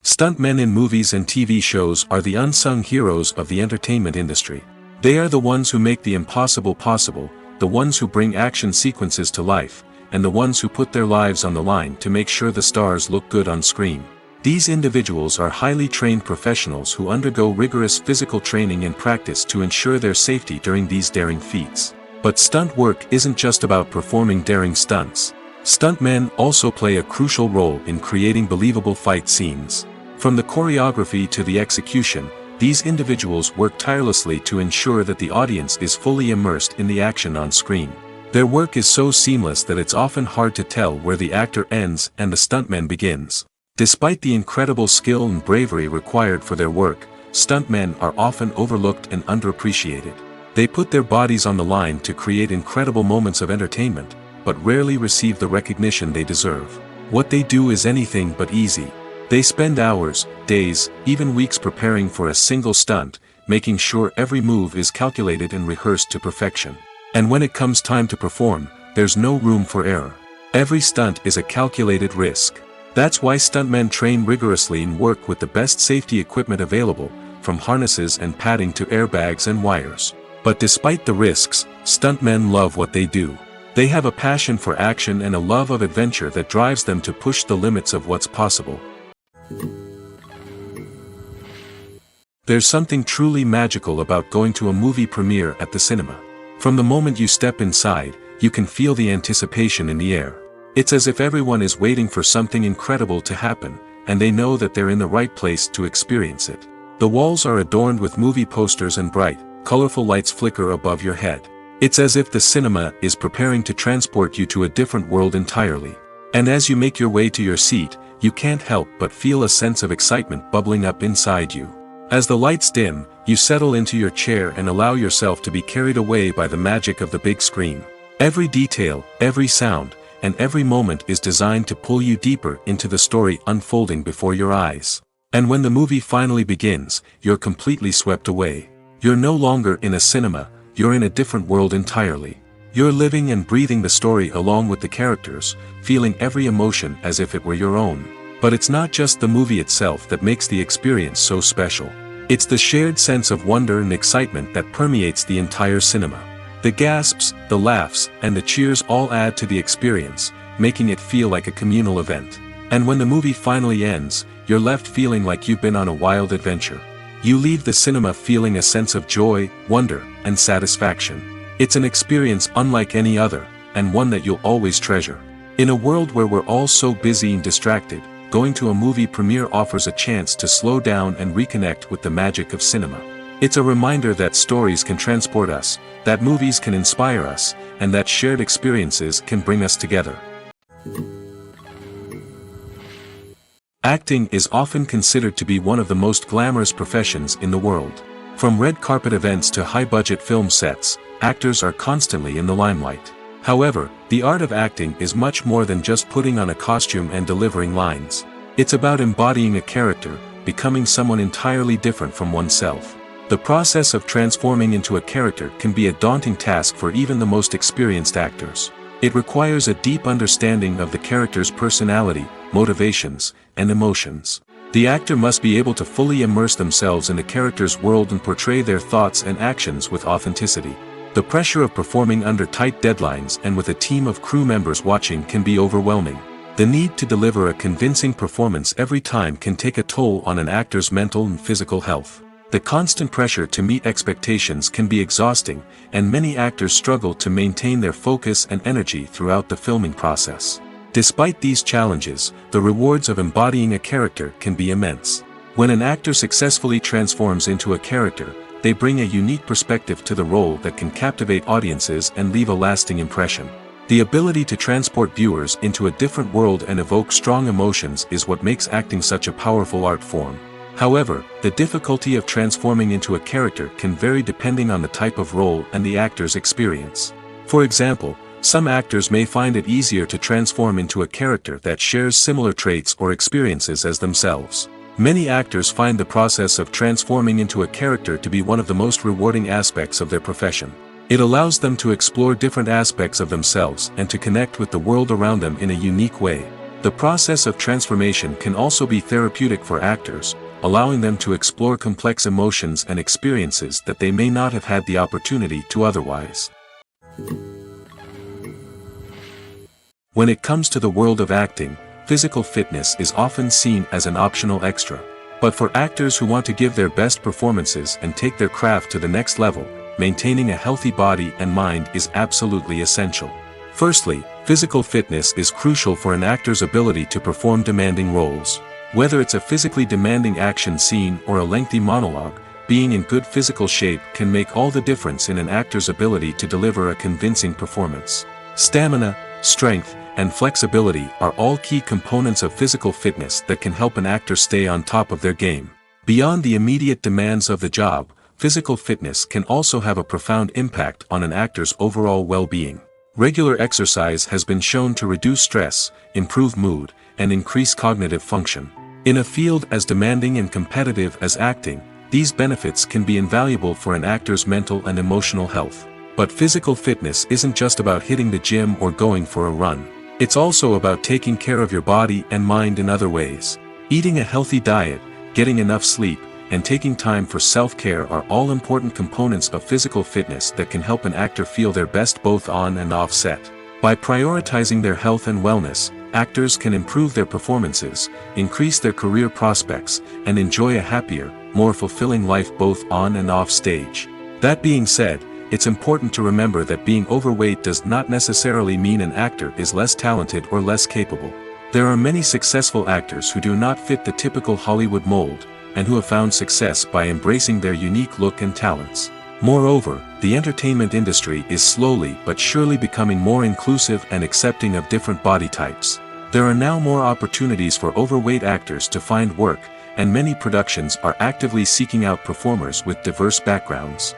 Stuntmen in movies and TV shows are the unsung heroes of the entertainment industry. They are the ones who make the impossible possible, the ones who bring action sequences to life, and the ones who put their lives on the line to make sure the stars look good on screen. These individuals are highly trained professionals who undergo rigorous physical training and practice to ensure their safety during these daring feats. But stunt work isn't just about performing daring stunts. Stuntmen also play a crucial role in creating believable fight scenes. From the choreography to the execution, these individuals work tirelessly to ensure that the audience is fully immersed in the action on screen. Their work is so seamless that it's often hard to tell where the actor ends and the stuntman begins. Despite the incredible skill and bravery required for their work, stuntmen are often overlooked and underappreciated. They put their bodies on the line to create incredible moments of entertainment, but rarely receive the recognition they deserve. What they do is anything but easy. They spend hours, days, even weeks preparing for a single stunt, making sure every move is calculated and rehearsed to perfection. And when it comes time to perform, there's no room for error. Every stunt is a calculated risk. That's why stuntmen train rigorously and work with the best safety equipment available, from harnesses and padding to airbags and wires. But despite the risks, stuntmen love what they do. They have a passion for action and a love of adventure that drives them to push the limits of what's possible. There's something truly magical about going to a movie premiere at the cinema. From the moment you step inside, you can feel the anticipation in the air. It's as if everyone is waiting for something incredible to happen, and they know that they're in the right place to experience it. The walls are adorned with movie posters and bright, colorful lights flicker above your head. It's as if the cinema is preparing to transport you to a different world entirely. And as you make your way to your seat, you can't help but feel a sense of excitement bubbling up inside you. As the lights dim, you settle into your chair and allow yourself to be carried away by the magic of the big screen. Every detail, every sound, and every moment is designed to pull you deeper into the story unfolding before your eyes. And when the movie finally begins, you're completely swept away. You're no longer in a cinema, you're in a different world entirely. You're living and breathing the story along with the characters, feeling every emotion as if it were your own. But it's not just the movie itself that makes the experience so special. It's the shared sense of wonder and excitement that permeates the entire cinema. The gasps, the laughs, and the cheers all add to the experience, making it feel like a communal event. And when the movie finally ends, you're left feeling like you've been on a wild adventure. You leave the cinema feeling a sense of joy, wonder, and satisfaction. It's an experience unlike any other, and one that you'll always treasure. In a world where we're all so busy and distracted, going to a movie premiere offers a chance to slow down and reconnect with the magic of cinema. It's a reminder that stories can transport us, that movies can inspire us, and that shared experiences can bring us together. Acting is often considered to be one of the most glamorous professions in the world. From red carpet events to high-budget film sets, actors are constantly in the limelight. However, the art of acting is much more than just putting on a costume and delivering lines. It's about embodying a character, becoming someone entirely different from oneself. The process of transforming into a character can be a daunting task for even the most experienced actors. It requires a deep understanding of the character's personality, motivations, and emotions. The actor must be able to fully immerse themselves in the character's world and portray their thoughts and actions with authenticity. The pressure of performing under tight deadlines and with a team of crew members watching can be overwhelming. The need to deliver a convincing performance every time can take a toll on an actor's mental and physical health. The constant pressure to meet expectations can be exhausting, and many actors struggle to maintain their focus and energy throughout the filming process. Despite these challenges, the rewards of embodying a character can be immense. When an actor successfully transforms into a character, they bring a unique perspective to the role that can captivate audiences and leave a lasting impression. The ability to transport viewers into a different world and evoke strong emotions is what makes acting such a powerful art form. However, the difficulty of transforming into a character can vary depending on the type of role and the actor's experience. For example, some actors may find it easier to transform into a character that shares similar traits or experiences as themselves. Many actors find the process of transforming into a character to be one of the most rewarding aspects of their profession. It allows them to explore different aspects of themselves and to connect with the world around them in a unique way. The process of transformation can also be therapeutic for actors, allowing them to explore complex emotions and experiences that they may not have had the opportunity to otherwise. When it comes to the world of acting, physical fitness is often seen as an optional extra. But for actors who want to give their best performances and take their craft to the next level, maintaining a healthy body and mind is absolutely essential. Firstly, physical fitness is crucial for an actor's ability to perform demanding roles. Whether it's a physically demanding action scene or a lengthy monologue, being in good physical shape can make all the difference in an actor's ability to deliver a convincing performance. Stamina, strength, and flexibility are all key components of physical fitness that can help an actor stay on top of their game. Beyond the immediate demands of the job, physical fitness can also have a profound impact on an actor's overall well-being. Regular exercise has been shown to reduce stress, improve mood, and increase cognitive function. In a field as demanding and competitive as acting, these benefits can be invaluable for an actor's mental and emotional health. But physical fitness isn't just about hitting the gym or going for a run. It's also about taking care of your body and mind in other ways. Eating a healthy diet, getting enough sleep, and taking time for self-care are all important components of physical fitness that can help an actor feel their best both on and off set. By prioritizing their health and wellness, actors can improve their performances, increase their career prospects, and enjoy a happier, more fulfilling life both on and off stage. That being said, it's important to remember that being overweight does not necessarily mean an actor is less talented or less capable. There are many successful actors who do not fit the typical Hollywood mold, and who have found success by embracing their unique look and talents. Moreover, the entertainment industry is slowly but surely becoming more inclusive and accepting of different body types. There are now more opportunities for overweight actors to find work, and many productions are actively seeking out performers with diverse backgrounds.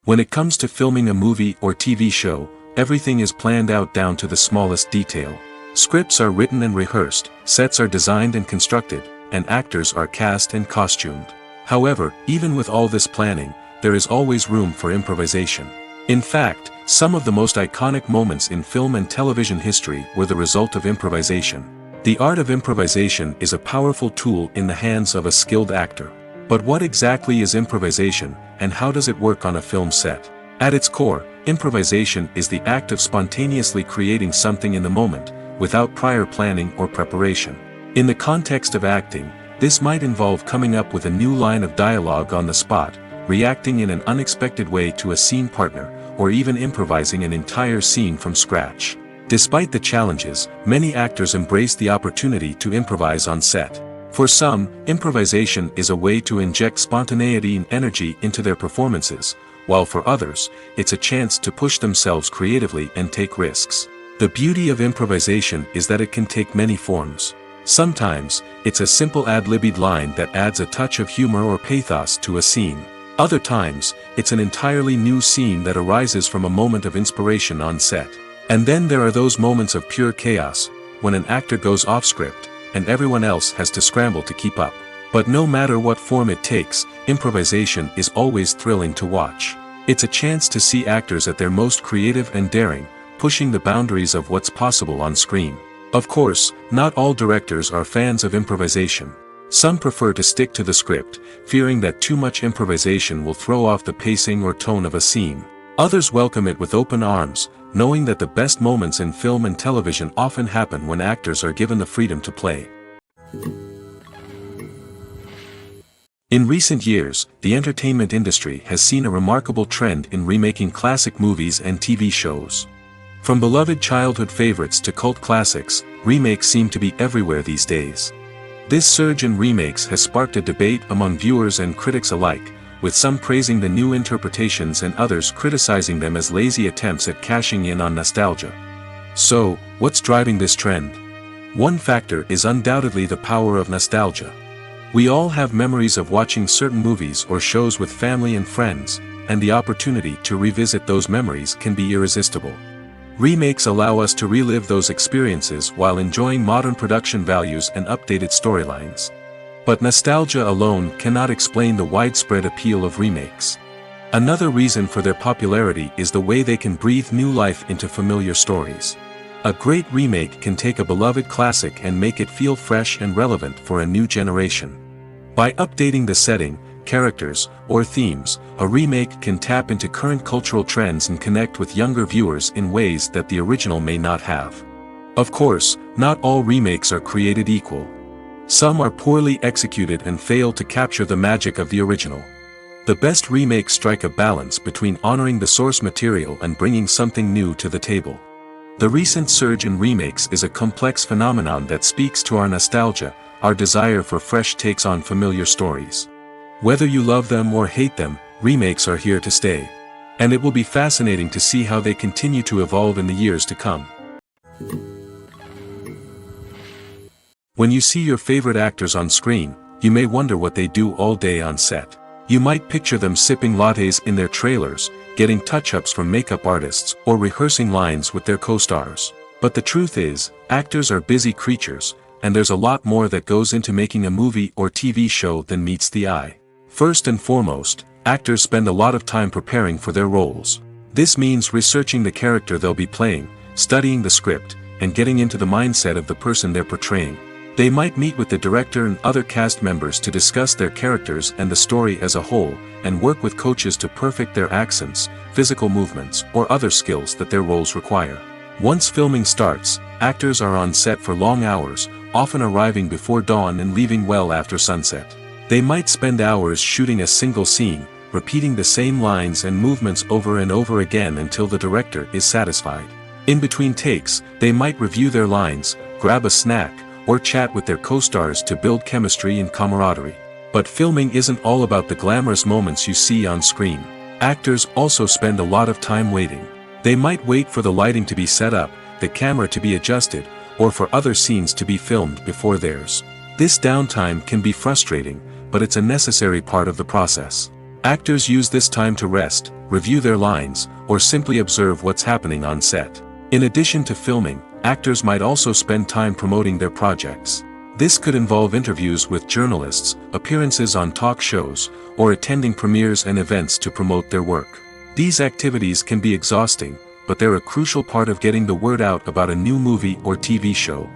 When it comes to filming a movie or TV show, everything is planned out down to the smallest detail. Scripts are written and rehearsed, sets are designed and constructed, and actors are cast and costumed. However, even with all this planning, there is always room for improvisation. In fact, some of the most iconic moments in film and television history were the result of improvisation. The art of improvisation is a powerful tool in the hands of a skilled actor. But what exactly is improvisation, and how does it work on a film set? At its core, improvisation is the act of spontaneously creating something in the moment, without prior planning or preparation. In the context of acting, this might involve coming up with a new line of dialogue on the spot, reacting in an unexpected way to a scene partner, or even improvising an entire scene from scratch. Despite the challenges, many actors embrace the opportunity to improvise on set. For some, improvisation is a way to inject spontaneity and energy into their performances, while for others, it's a chance to push themselves creatively and take risks. The beauty of improvisation is that it can take many forms. Sometimes, it's a simple ad-libbed line that adds a touch of humor or pathos to a scene. Other times, it's an entirely new scene that arises from a moment of inspiration on set. And then there are those moments of pure chaos, when an actor goes off script, and everyone else has to scramble to keep up. But no matter what form it takes, improvisation is always thrilling to watch. It's a chance to see actors at their most creative and daring, pushing the boundaries of what's possible on screen. Of course, not all directors are fans of improvisation. Some prefer to stick to the script, fearing that too much improvisation will throw off the pacing or tone of a scene. Others welcome it with open arms, knowing that the best moments in film and television often happen when actors are given the freedom to play. In recent years, the entertainment industry has seen a remarkable trend in remaking classic movies and TV shows. From beloved childhood favorites to cult classics, remakes seem to be everywhere these days. This surge in remakes has sparked a debate among viewers and critics alike, with some praising the new interpretations and others criticizing them as lazy attempts at cashing in on nostalgia. So, what's driving this trend? One factor is undoubtedly the power of nostalgia. We all have memories of watching certain movies or shows with family and friends, and the opportunity to revisit those memories can be irresistible. Remakes allow us to relive those experiences while enjoying modern production values and updated storylines. But nostalgia alone cannot explain the widespread appeal of remakes. Another reason for their popularity is the way they can breathe new life into familiar stories. A great remake can take a beloved classic and make it feel fresh and relevant for a new generation. By updating the setting, characters, or themes, a remake can tap into current cultural trends and connect with younger viewers in ways that the original may not have. Of course, not all remakes are created equal. Some are poorly executed and fail to capture the magic of the original. The best remakes strike a balance between honoring the source material and bringing something new to the table. The recent surge in remakes is a complex phenomenon that speaks to our nostalgia, our desire for fresh takes on familiar stories. Whether you love them or hate them, remakes are here to stay. And it will be fascinating to see how they continue to evolve in the years to come. When you see your favorite actors on screen, you may wonder what they do all day on set. You might picture them sipping lattes in their trailers, getting touch-ups from makeup artists, or rehearsing lines with their co-stars. But the truth is, actors are busy creatures, and there's a lot more that goes into making a movie or TV show than meets the eye. First and foremost, actors spend a lot of time preparing for their roles. This means researching the character they'll be playing, studying the script, and getting into the mindset of the person they're portraying. They might meet with the director and other cast members to discuss their characters and the story as a whole, and work with coaches to perfect their accents, physical movements, or other skills that their roles require. Once filming starts, actors are on set for long hours, often arriving before dawn and leaving well after sunset. They might spend hours shooting a single scene, repeating the same lines and movements over and over again until the director is satisfied. In between takes, they might review their lines, grab a snack, or chat with their co-stars to build chemistry and camaraderie. But filming isn't all about the glamorous moments you see on screen. Actors also spend a lot of time waiting. They might wait for the lighting to be set up, the camera to be adjusted, or for other scenes to be filmed before theirs. This downtime can be frustrating, but it's a necessary part of the process. Actors use this time to rest, review their lines, or simply observe what's happening on set. In addition to filming, actors might also spend time promoting their projects. This could involve interviews with journalists, appearances on talk shows, or attending premieres and events to promote their work. These activities can be exhausting, but they're a crucial part of getting the word out about a new movie or TV show.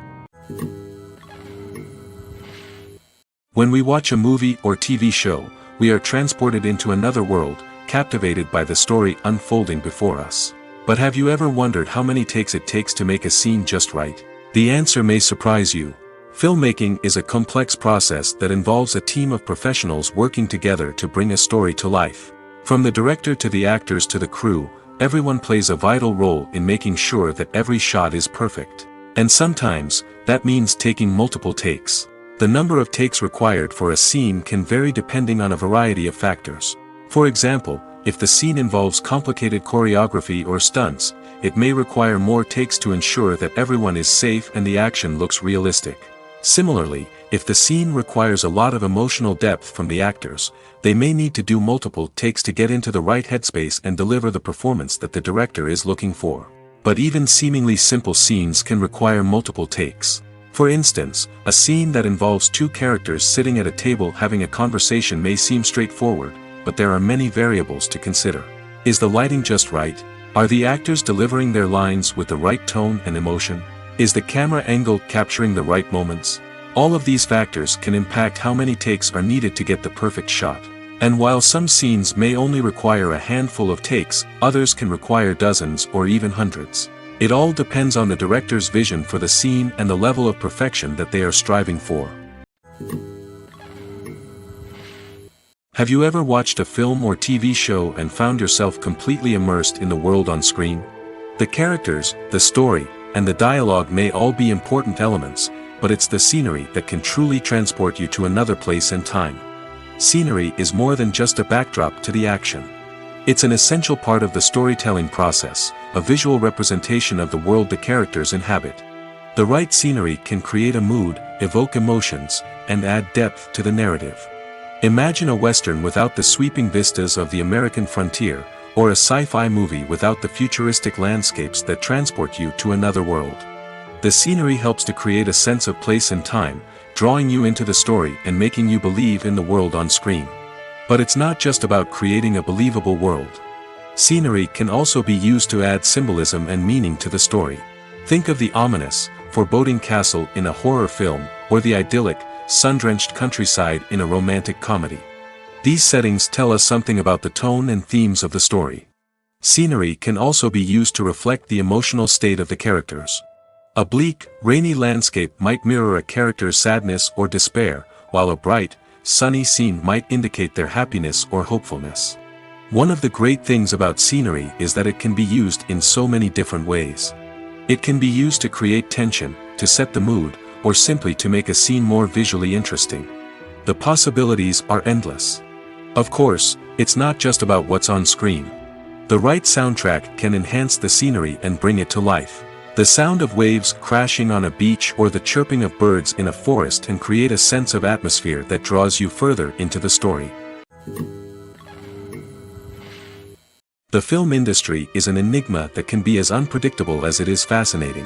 When we watch a movie or TV show, we are transported into another world, captivated by the story unfolding before us. But have you ever wondered how many takes it takes to make a scene just right? The answer may surprise you. Filmmaking is a complex process that involves a team of professionals working together to bring a story to life. From the director to the actors to the crew, everyone plays a vital role in making sure that every shot is perfect. And sometimes, that means taking multiple takes. The number of takes required for a scene can vary depending on a variety of factors. For example, if the scene involves complicated choreography or stunts, it may require more takes to ensure that everyone is safe and the action looks realistic. Similarly, if the scene requires a lot of emotional depth from the actors, they may need to do multiple takes to get into the right headspace and deliver the performance that the director is looking for. But even seemingly simple scenes can require multiple takes. For instance, a scene that involves two characters sitting at a table having a conversation may seem straightforward, but there are many variables to consider. Is the lighting just right? Are the actors delivering their lines with the right tone and emotion? Is the camera angle capturing the right moments? All of these factors can impact how many takes are needed to get the perfect shot. And while some scenes may only require a handful of takes, others can require dozens or even hundreds. It all depends on the director's vision for the scene and the level of perfection that they are striving for. Have you ever watched a film or TV show and found yourself completely immersed in the world on screen? The characters, the story, and the dialogue may all be important elements, but it's the scenery that can truly transport you to another place and time. Scenery is more than just a backdrop to the action. It's an essential part of the storytelling process, a visual representation of the world the characters inhabit. The right scenery can create a mood, evoke emotions, and add depth to the narrative. Imagine a Western without the sweeping vistas of the American frontier, or a sci-fi movie without the futuristic landscapes that transport you to another world. The scenery helps to create a sense of place and time, drawing you into the story and making you believe in the world on screen. But it's not just about creating a believable world. Scenery can also be used to add symbolism and meaning to the story. Think of the ominous, foreboding castle in a horror film, or the idyllic, sun-drenched countryside in a romantic comedy. These settings tell us something about the tone and themes of the story. Scenery can also be used to reflect the emotional state of the characters. A bleak, rainy landscape might mirror a character's sadness or despair, while a bright, sunny scene might indicate their happiness or hopefulness. One of the great things about scenery is that it can be used in so many different ways. It can be used to create tension, to set the mood, or simply to make a scene more visually interesting. The possibilities are endless. Of course, it's not just about what's on screen. The right soundtrack can enhance the scenery and bring it to life. The sound of waves crashing on a beach or the chirping of birds in a forest can create a sense of atmosphere that draws you further into the story. The film industry is an enigma that can be as unpredictable as it is fascinating.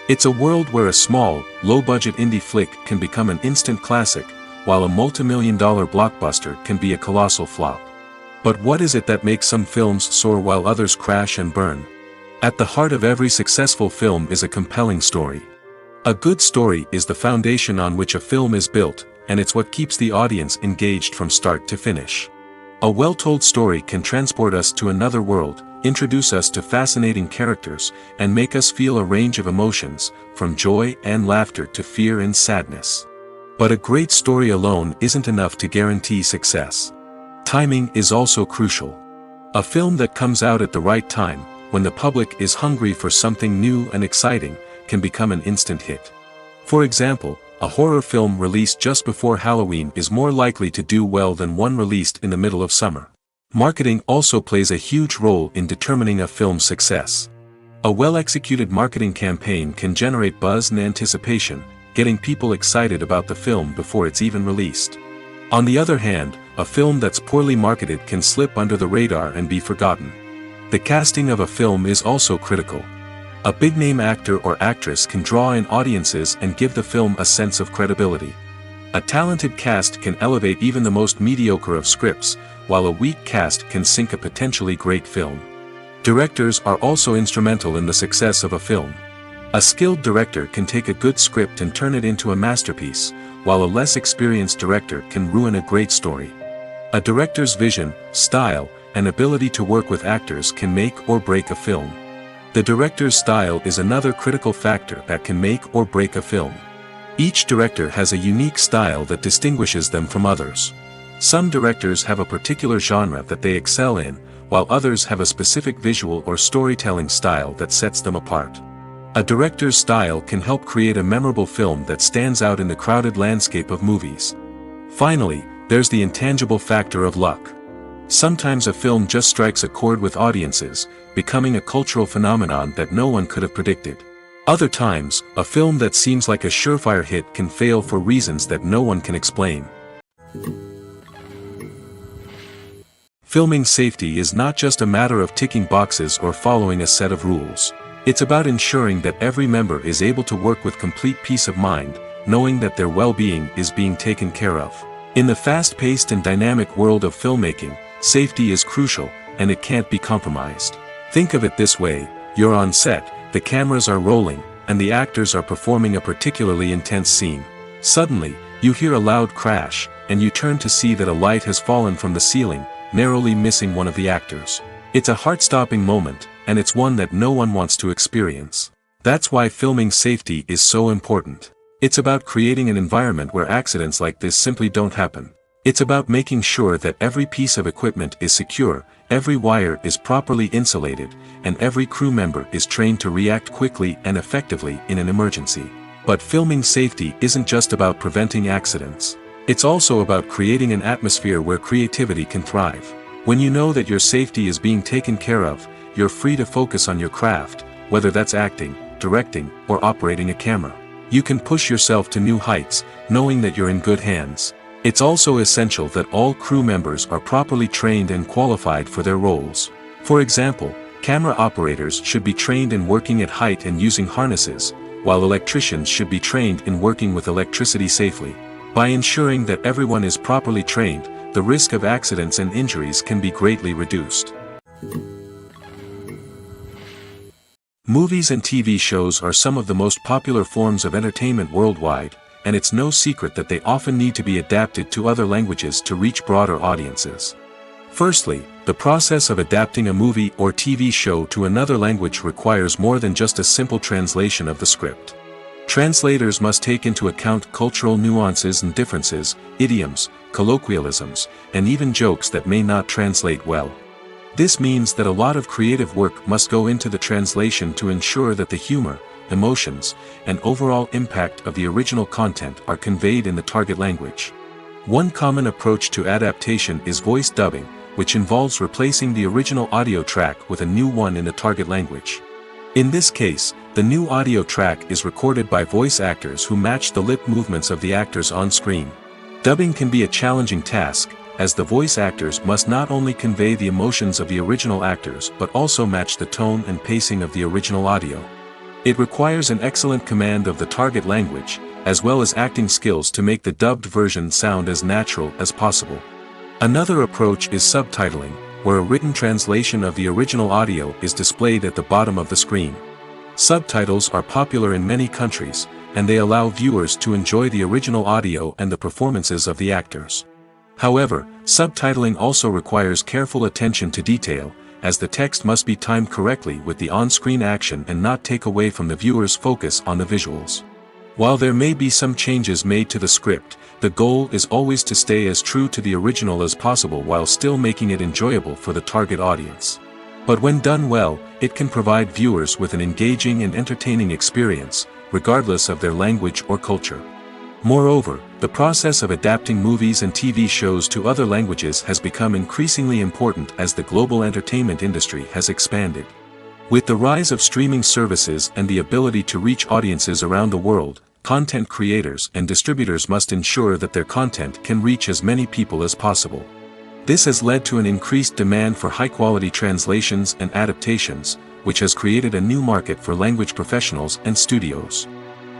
It's a world where a small, low-budget indie flick can become an instant classic, while a multi-million-dollar blockbuster can be a colossal flop. But what is it that makes some films soar while others crash and burn? At the heart of every successful film is a compelling story. A good story is the foundation on which a film is built, and it's what keeps the audience engaged from start to finish. A well-told story can transport us to another world, introduce us to fascinating characters, and make us feel a range of emotions, from joy and laughter to fear and sadness. But a great story alone isn't enough to guarantee success. Timing is also crucial. A film that comes out at the right time, when the public is hungry for something new and exciting, can become an instant hit. For example, a horror film released just before Halloween is more likely to do well than one released in the middle of summer. Marketing also plays a huge role in determining a film's success. A well-executed marketing campaign can generate buzz and anticipation, getting people excited about the film before it's even released. On the other hand, a film that's poorly marketed can slip under the radar and be forgotten. The casting of a film is also critical. A big-name actor or actress can draw in audiences and give the film a sense of credibility. A talented cast can elevate even the most mediocre of scripts, while a weak cast can sink a potentially great film. Directors are also instrumental in the success of a film. A skilled director can take a good script and turn it into a masterpiece, while a less experienced director can ruin a great story. A director's vision, style, and ability to work with actors can make or break a film. The director's style is another critical factor that can make or break a film. Each director has a unique style that distinguishes them from others. Some directors have a particular genre that they excel in, while others have a specific visual or storytelling style that sets them apart. A director's style can help create a memorable film that stands out in the crowded landscape of movies. Finally, there's the intangible factor of luck. Sometimes a film just strikes a chord with audiences, becoming a cultural phenomenon that no one could have predicted. Other times, a film that seems like a surefire hit can fail for reasons that no one can explain. Filming safety is not just a matter of ticking boxes or following a set of rules. It's about ensuring that every member is able to work with complete peace of mind, knowing that their well-being is being taken care of. In the fast-paced and dynamic world of filmmaking, safety is crucial, and it can't be compromised. Think of it this way: you're on set, the cameras are rolling, and the actors are performing a particularly intense scene. Suddenly, you hear a loud crash, and you turn to see that a light has fallen from the ceiling, narrowly missing one of the actors. It's a heart-stopping moment, and it's one that no one wants to experience. That's why filming safety is so important. It's about creating an environment where accidents like this simply don't happen. It's about making sure that every piece of equipment is secure, every wire is properly insulated, and every crew member is trained to react quickly and effectively in an emergency. But filming safety isn't just about preventing accidents. It's also about creating an atmosphere where creativity can thrive. When you know that your safety is being taken care of, you're free to focus on your craft, whether that's acting, directing, or operating a camera. You can push yourself to new heights, knowing that you're in good hands. It's also essential that all crew members are properly trained and qualified for their roles. For example, camera operators should be trained in working at height and using harnesses, while electricians should be trained in working with electricity safely. By ensuring that everyone is properly trained, the risk of accidents and injuries can be greatly reduced. Movies and TV shows are some of the most popular forms of entertainment worldwide, and it's no secret that they often need to be adapted to other languages to reach broader audiences. Firstly, the process of adapting a movie or TV show to another language requires more than just a simple translation of the script. Translators must take into account cultural nuances and differences, idioms, colloquialisms, and even jokes that may not translate well. This means that a lot of creative work must go into the translation to ensure that the humor, emotions, and overall impact of the original content are conveyed in the target language. One common approach to adaptation is voice dubbing, which involves replacing the original audio track with a new one in the target language. In this case, the new audio track is recorded by voice actors who match the lip movements of the actors on screen. Dubbing can be a challenging task, as the voice actors must not only convey the emotions of the original actors but also match the tone and pacing of the original audio. It requires an excellent command of the target language, as well as acting skills to make the dubbed version sound as natural as possible. Another approach is subtitling, where a written translation of the original audio is displayed at the bottom of the screen. Subtitles are popular in many countries, and they allow viewers to enjoy the original audio and the performances of the actors. However, subtitling also requires careful attention to detail, as the text must be timed correctly with the on-screen action and not take away from the viewer's focus on the visuals. While there may be some changes made to the script, the goal is always to stay as true to the original as possible while still making it enjoyable for the target audience. But when done well, it can provide viewers with an engaging and entertaining experience, regardless of their language or culture. Moreover, the process of adapting movies and TV shows to other languages has become increasingly important as the global entertainment industry has expanded. With the rise of streaming services and the ability to reach audiences around the world, content creators and distributors must ensure that their content can reach as many people as possible. This has led to an increased demand for high-quality translations and adaptations, which has created a new market for language professionals and studios.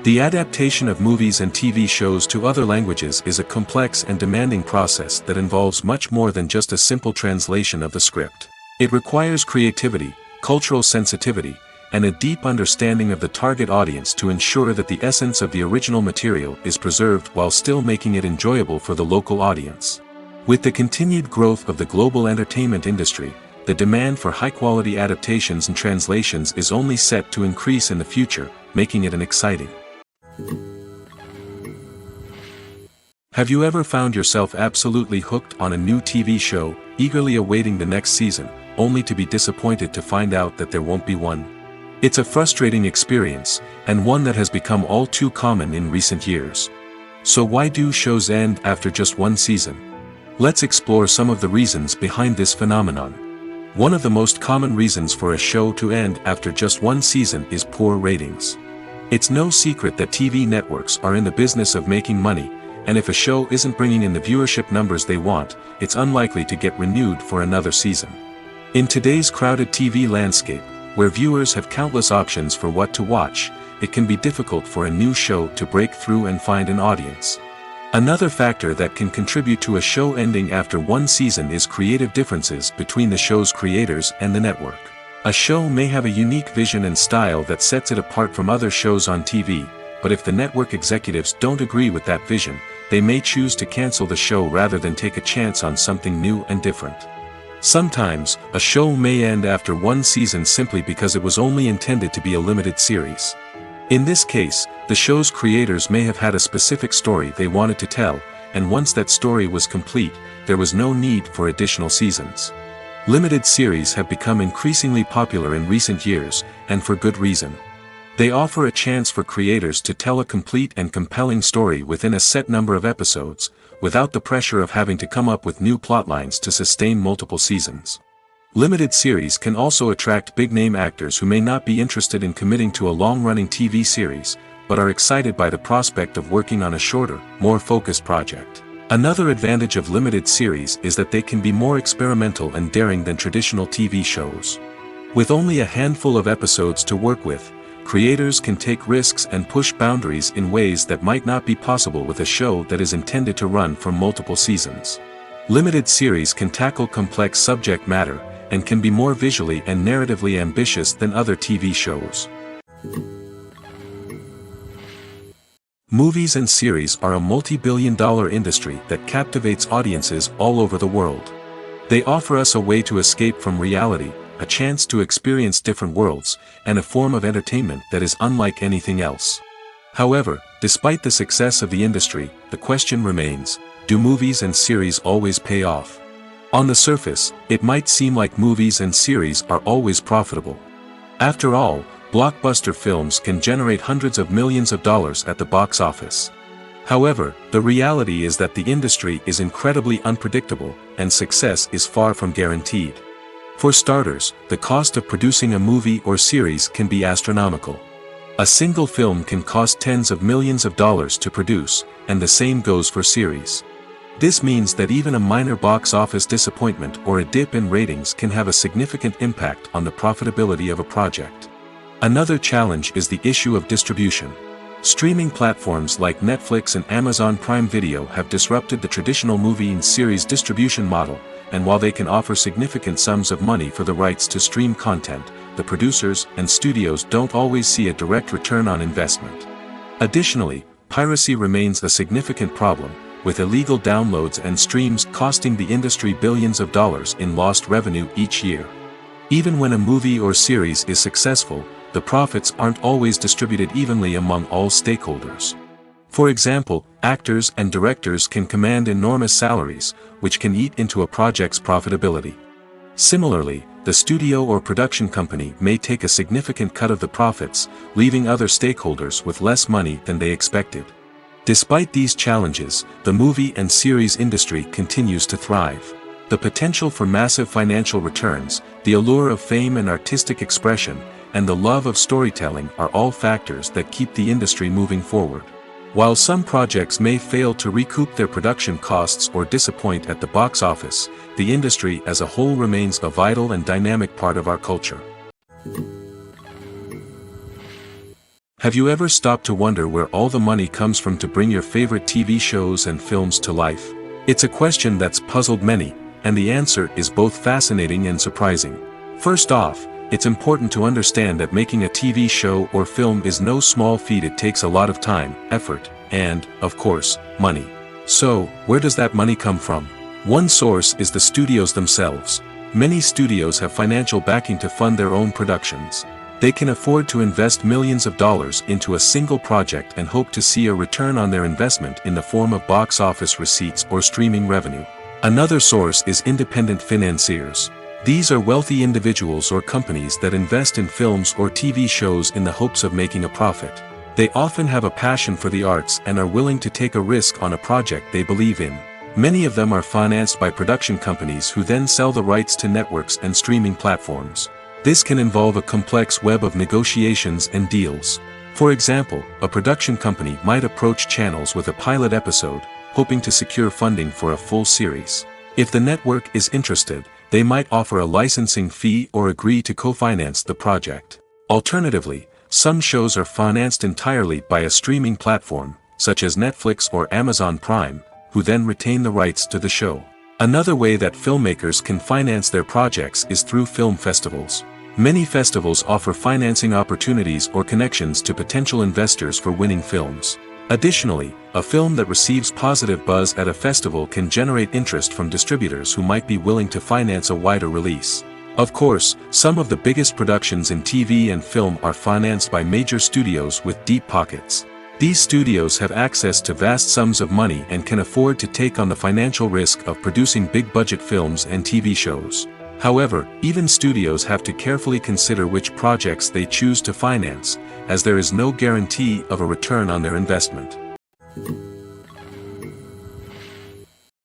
The adaptation of movies and TV shows to other languages is a complex and demanding process that involves much more than just a simple translation of the script. It requires creativity, cultural sensitivity, and a deep understanding of the target audience to ensure that the essence of the original material is preserved while still making it enjoyable for the local audience. With the continued growth of the global entertainment industry, the demand for high-quality adaptations and translations is only set to increase in the future, making it an exciting. Have you ever found yourself absolutely hooked on a new TV show, eagerly awaiting the next season, only to be disappointed to find out that there won't be one? It's a frustrating experience, and one that has become all too common in recent years. So why do shows end after just one season? Let's explore some of the reasons behind this phenomenon. One of the most common reasons for a show to end after just one season is poor ratings. It's no secret that TV networks are in the business of making money, and if a show isn't bringing in the viewership numbers they want, it's unlikely to get renewed for another season. In today's crowded TV landscape, where viewers have countless options for what to watch, it can be difficult for a new show to break through and find an audience. Another factor that can contribute to a show ending after one season is creative differences between the show's creators and the network. A show may have a unique vision and style that sets it apart from other shows on TV, but if the network executives don't agree with that vision, they may choose to cancel the show rather than take a chance on something new and different. Sometimes, a show may end after one season simply because it was only intended to be a limited series. In this case, the show's creators may have had a specific story they wanted to tell, and once that story was complete, there was no need for additional seasons. Limited series have become increasingly popular in recent years, and for good reason. They offer a chance for creators to tell a complete and compelling story within a set number of episodes, without the pressure of having to come up with new plotlines to sustain multiple seasons. Limited series can also attract big-name actors who may not be interested in committing to a long-running TV series, but are excited by the prospect of working on a shorter, more focused project. Another advantage of limited series is that they can be more experimental and daring than traditional TV shows. With only a handful of episodes to work with, creators can take risks and push boundaries in ways that might not be possible with a show that is intended to run for multiple seasons. Limited series can tackle complex subject matter, and can be more visually and narratively ambitious than other TV shows. Movies and series are a multi-billion-dollar industry that captivates audiences all over the world. They offer us a way to escape from reality, a chance to experience different worlds, and a form of entertainment that is unlike anything else. However, despite the success of the industry, the question remains, do movies and series always pay off? On the surface, it might seem like movies and series are always profitable. After all, blockbuster films can generate hundreds of millions of dollars at the box office. However, the reality is that the industry is incredibly unpredictable, and success is far from guaranteed. For starters, the cost of producing a movie or series can be astronomical. A single film can cost tens of millions of dollars to produce, and the same goes for series. This means that even a minor box office disappointment or a dip in ratings can have a significant impact on the profitability of a project. Another challenge is the issue of distribution. Streaming platforms like Netflix and Amazon Prime Video have disrupted the traditional movie and series distribution model, and while they can offer significant sums of money for the rights to stream content, the producers and studios don't always see a direct return on investment. Additionally, piracy remains a significant problem, with illegal downloads and streams costing the industry billions of dollars in lost revenue each year. Even when a movie or series is successful, the profits aren't always distributed evenly among all stakeholders. For example, actors and directors can command enormous salaries, which can eat into a project's profitability. Similarly, the studio or production company may take a significant cut of the profits, leaving other stakeholders with less money than they expected. Despite these challenges, the movie and series industry continues to thrive. The potential for massive financial returns, the allure of fame and artistic expression, and the love of storytelling are all factors that keep the industry moving forward. While some projects may fail to recoup their production costs or disappoint at the box office, the industry as a whole remains a vital and dynamic part of our culture. Have you ever stopped to wonder where all the money comes from to bring your favorite TV shows and films to life? It's a question that's puzzled many, and the answer is both fascinating and surprising. First off, it's important to understand that making a TV show or film is no small feat. It takes a lot of time, effort, and, of course, money. So, where does that money come from? One source is the studios themselves. Many studios have financial backing to fund their own productions. They can afford to invest millions of dollars into a single project and hope to see a return on their investment in the form of box office receipts or streaming revenue. Another source is independent financiers. These are wealthy individuals or companies that invest in films or TV shows in the hopes of making a profit. They often have a passion for the arts and are willing to take a risk on a project they believe in. Many of them are financed by production companies who then sell the rights to networks and streaming platforms. This can involve a complex web of negotiations and deals. For example, a production company might approach channels with a pilot episode, hoping to secure funding for a full series. If the network is interested, they might offer a licensing fee or agree to co-finance the project. Alternatively, some shows are financed entirely by a streaming platform, such as Netflix or Amazon Prime, who then retain the rights to the show. Another way that filmmakers can finance their projects is through film festivals. Many festivals offer financing opportunities or connections to potential investors for winning films. Additionally, a film that receives positive buzz at a festival can generate interest from distributors who might be willing to finance a wider release. Of course, some of the biggest productions in TV and film are financed by major studios with deep pockets. These studios have access to vast sums of money and can afford to take on the financial risk of producing big-budget films and TV shows. However, even studios have to carefully consider which projects they choose to finance, as there is no guarantee of a return on their investment.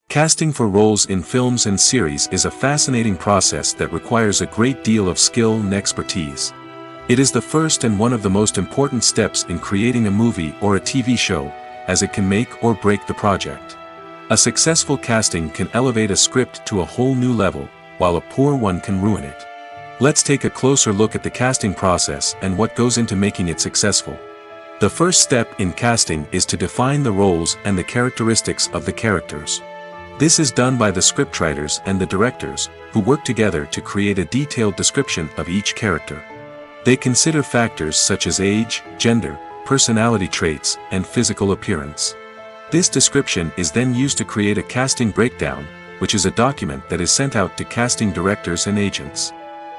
Casting for roles in films and series is a fascinating process that requires a great deal of skill and expertise. It is the first and one of the most important steps in creating a movie or a TV show, as it can make or break the project. A successful casting can elevate a script to a whole new level, while a poor one can ruin it. Let's take a closer look at the casting process and what goes into making it successful. The first step in casting is to define the roles and the characteristics of the characters. This is done by the scriptwriters and the directors, who work together to create a detailed description of each character. They consider factors such as age, gender, personality traits, and physical appearance. This description is then used to create a casting breakdown, which is a document that is sent out to casting directors and agents.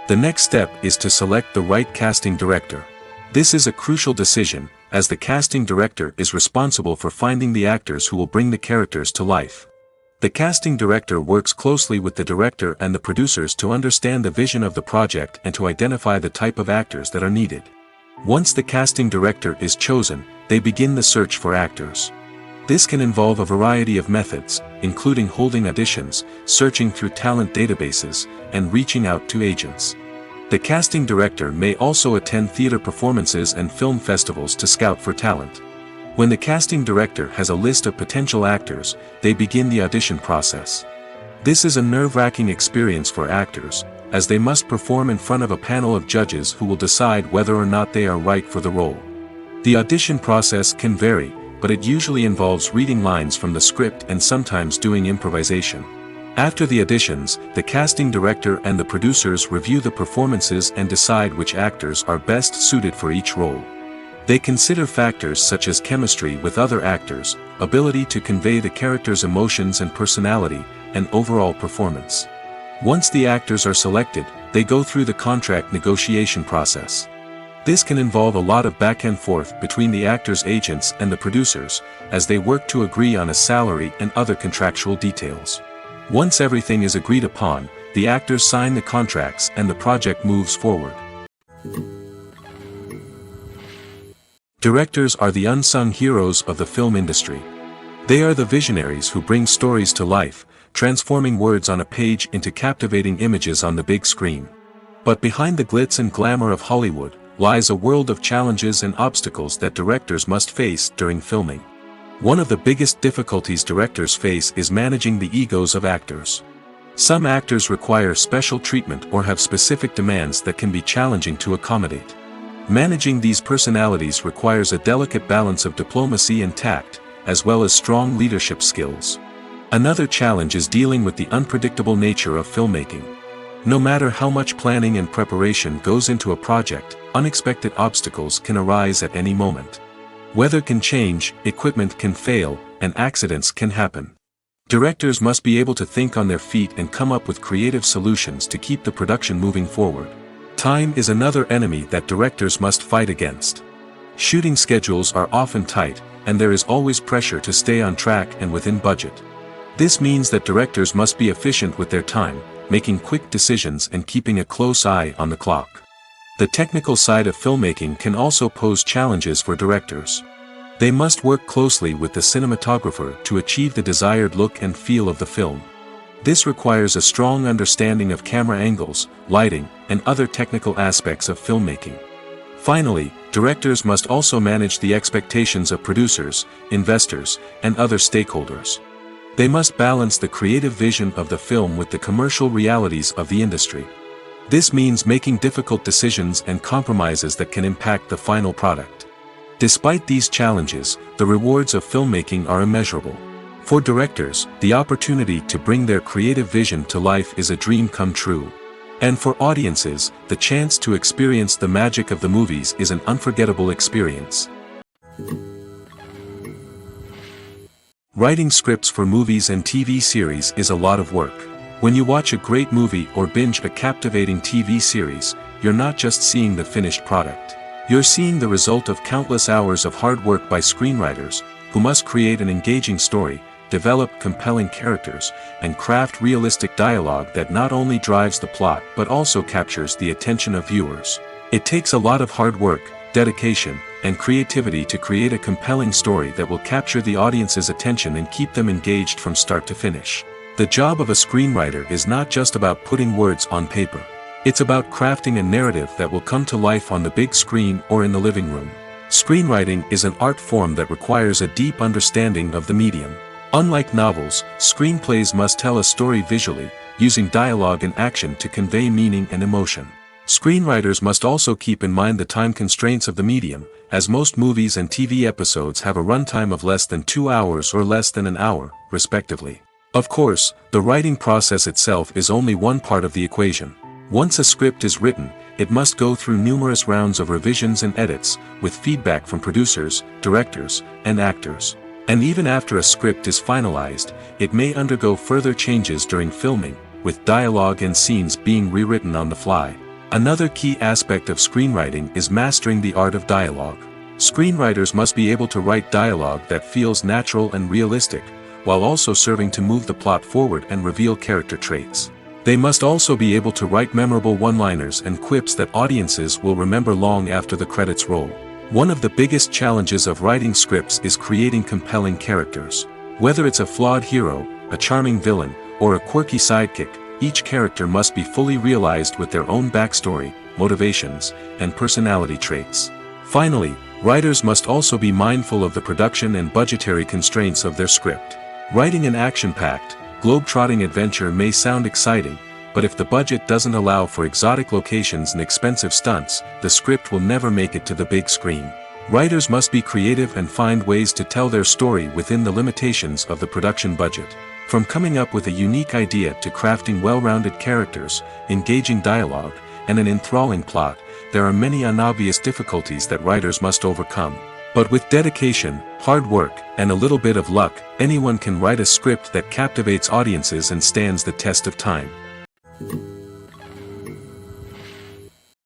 The next step is to select the right casting director. This is a crucial decision, as the casting director is responsible for finding the actors who will bring the characters to life. The casting director works closely with the director and the producers to understand the vision of the project and to identify the type of actors that are needed. Once the casting director is chosen, they begin the search for actors. This can involve a variety of methods, including holding auditions, searching through talent databases, and reaching out to agents. The casting director may also attend theater performances and film festivals to scout for talent. When the casting director has a list of potential actors, they begin the audition process. This is a nerve-wracking experience for actors, as they must perform in front of a panel of judges who will decide whether or not they are right for the role. The audition process can vary, but it usually involves reading lines from the script and sometimes doing improvisation. After the auditions, the casting director and the producers review the performances and decide which actors are best suited for each role. They consider factors such as chemistry with other actors, ability to convey the character's emotions and personality, and overall performance. Once the actors are selected, they go through the contract negotiation process. This can involve a lot of back and forth between the actors' agents and the producers, as they work to agree on a salary and other contractual details. Once everything is agreed upon, the actors sign the contracts and the project moves forward. Directors are the unsung heroes of the film industry. They are the visionaries who bring stories to life, transforming words on a page into captivating images on the big screen. But behind the glitz and glamour of Hollywood, lies a world of challenges and obstacles that directors must face during filming. One of the biggest difficulties directors face is managing the egos of actors. Some actors require special treatment or have specific demands that can be challenging to accommodate. Managing these personalities requires a delicate balance of diplomacy and tact, as well as strong leadership skills. Another challenge is dealing with the unpredictable nature of filmmaking. No matter how much planning and preparation goes into a project, unexpected obstacles can arise at any moment. Weather can change, equipment can fail, and accidents can happen. Directors must be able to think on their feet and come up with creative solutions to keep the production moving forward. Time is another enemy that directors must fight against. Shooting schedules are often tight, and there is always pressure to stay on track and within budget. This means that directors must be efficient with their time, making quick decisions and keeping a close eye on the clock. The technical side of filmmaking can also pose challenges for directors. They must work closely with the cinematographer to achieve the desired look and feel of the film. This requires a strong understanding of camera angles, lighting, and other technical aspects of filmmaking. Finally, directors must also manage the expectations of producers, investors, and other stakeholders. They must balance the creative vision of the film with the commercial realities of the industry. This means making difficult decisions and compromises that can impact the final product. Despite these challenges, the rewards of filmmaking are immeasurable. For directors, the opportunity to bring their creative vision to life is a dream come true. And for audiences, the chance to experience the magic of the movies is an unforgettable experience. Writing scripts for movies and TV series is a lot of work. When you watch a great movie or binge a captivating TV series, you're not just seeing the finished product. You're seeing the result of countless hours of hard work by screenwriters, who must create an engaging story, develop compelling characters, and craft realistic dialogue that not only drives the plot but also captures the attention of viewers. It takes a lot of hard work, dedication, and creativity to create a compelling story that will capture the audience's attention and keep them engaged from start to finish. The job of a screenwriter is not just about putting words on paper. It's about crafting a narrative that will come to life on the big screen or in the living room. Screenwriting is an art form that requires a deep understanding of the medium. Unlike novels, screenplays must tell a story visually, using dialogue and action to convey meaning and emotion. Screenwriters must also keep in mind the time constraints of the medium, as most movies and TV episodes have a runtime of less than 2 hours or less than an hour, respectively. Of course, the writing process itself is only one part of the equation. Once a script is written, it must go through numerous rounds of revisions and edits, with feedback from producers, directors, and actors. And even after a script is finalized, it may undergo further changes during filming, with dialogue and scenes being rewritten on the fly. Another key aspect of screenwriting is mastering the art of dialogue. Screenwriters must be able to write dialogue that feels natural and realistic, while also serving to move the plot forward and reveal character traits. They must also be able to write memorable one-liners and quips that audiences will remember long after the credits roll. One of the biggest challenges of writing scripts is creating compelling characters. Whether it's a flawed hero, a charming villain, or a quirky sidekick, each character must be fully realized with their own backstory, motivations, and personality traits. Finally, writers must also be mindful of the production and budgetary constraints of their script. Writing an action-packed, globe-trotting adventure may sound exciting, but if the budget doesn't allow for exotic locations and expensive stunts, the script will never make it to the big screen. Writers must be creative and find ways to tell their story within the limitations of the production budget. From coming up with a unique idea to crafting well-rounded characters, engaging dialogue, and an enthralling plot, there are many unobvious difficulties that writers must overcome. But with dedication, hard work, and a little bit of luck, anyone can write a script that captivates audiences and stands the test of time.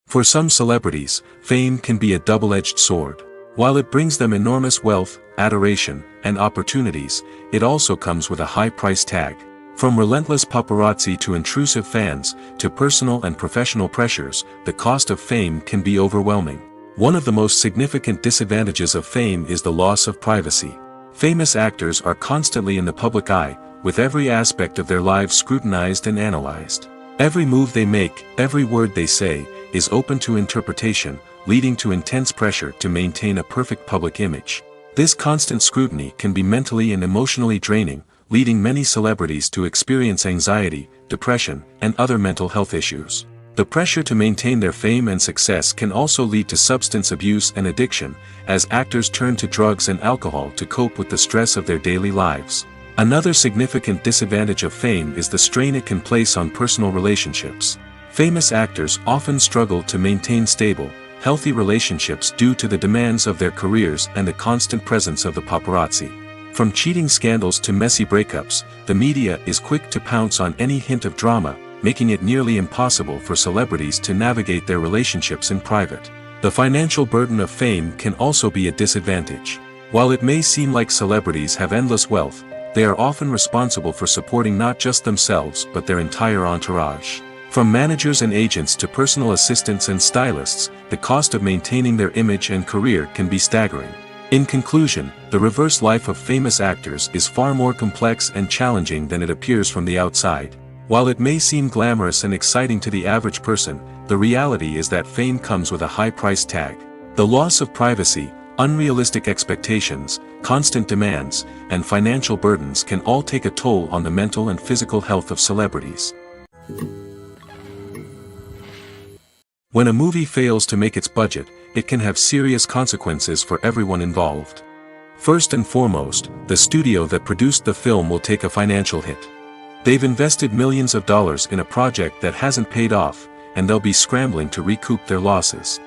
For some celebrities, fame can be a double-edged sword. While it brings them enormous wealth, adoration, and opportunities, it also comes with a high price tag. From relentless paparazzi to intrusive fans, to personal and professional pressures, the cost of fame can be overwhelming. One of the most significant disadvantages of fame is the loss of privacy. Famous actors are constantly in the public eye, with every aspect of their lives scrutinized and analyzed. Every move they make, every word they say, is open to interpretation, leading to intense pressure to maintain a perfect public image. This constant scrutiny can be mentally and emotionally draining, leading many celebrities to experience anxiety, depression, and other mental health issues. The pressure to maintain their fame and success can also lead to substance abuse and addiction, as actors turn to drugs and alcohol to cope with the stress of their daily lives. Another significant disadvantage of fame is the strain it can place on personal relationships. Famous actors often struggle to maintain stable, healthy relationships due to the demands of their careers and the constant presence of the paparazzi. From cheating scandals to messy breakups, the media is quick to pounce on any hint of drama, making it nearly impossible for celebrities to navigate their relationships in private. The financial burden of fame can also be a disadvantage. While it may seem like celebrities have endless wealth, they are often responsible for supporting not just themselves but their entire entourage. From managers and agents to personal assistants and stylists, the cost of maintaining their image and career can be staggering. In conclusion, the reverse life of famous actors is far more complex and challenging than it appears from the outside. While it may seem glamorous and exciting to the average person, the reality is that fame comes with a high price tag. The loss of privacy, unrealistic expectations, constant demands, and financial burdens can all take a toll on the mental and physical health of celebrities. When a movie fails to make its budget, it can have serious consequences for everyone involved. First and foremost, the studio that produced the film will take a financial hit. They've invested millions of dollars in a project that hasn't paid off, and they'll be scrambling to recoup their losses.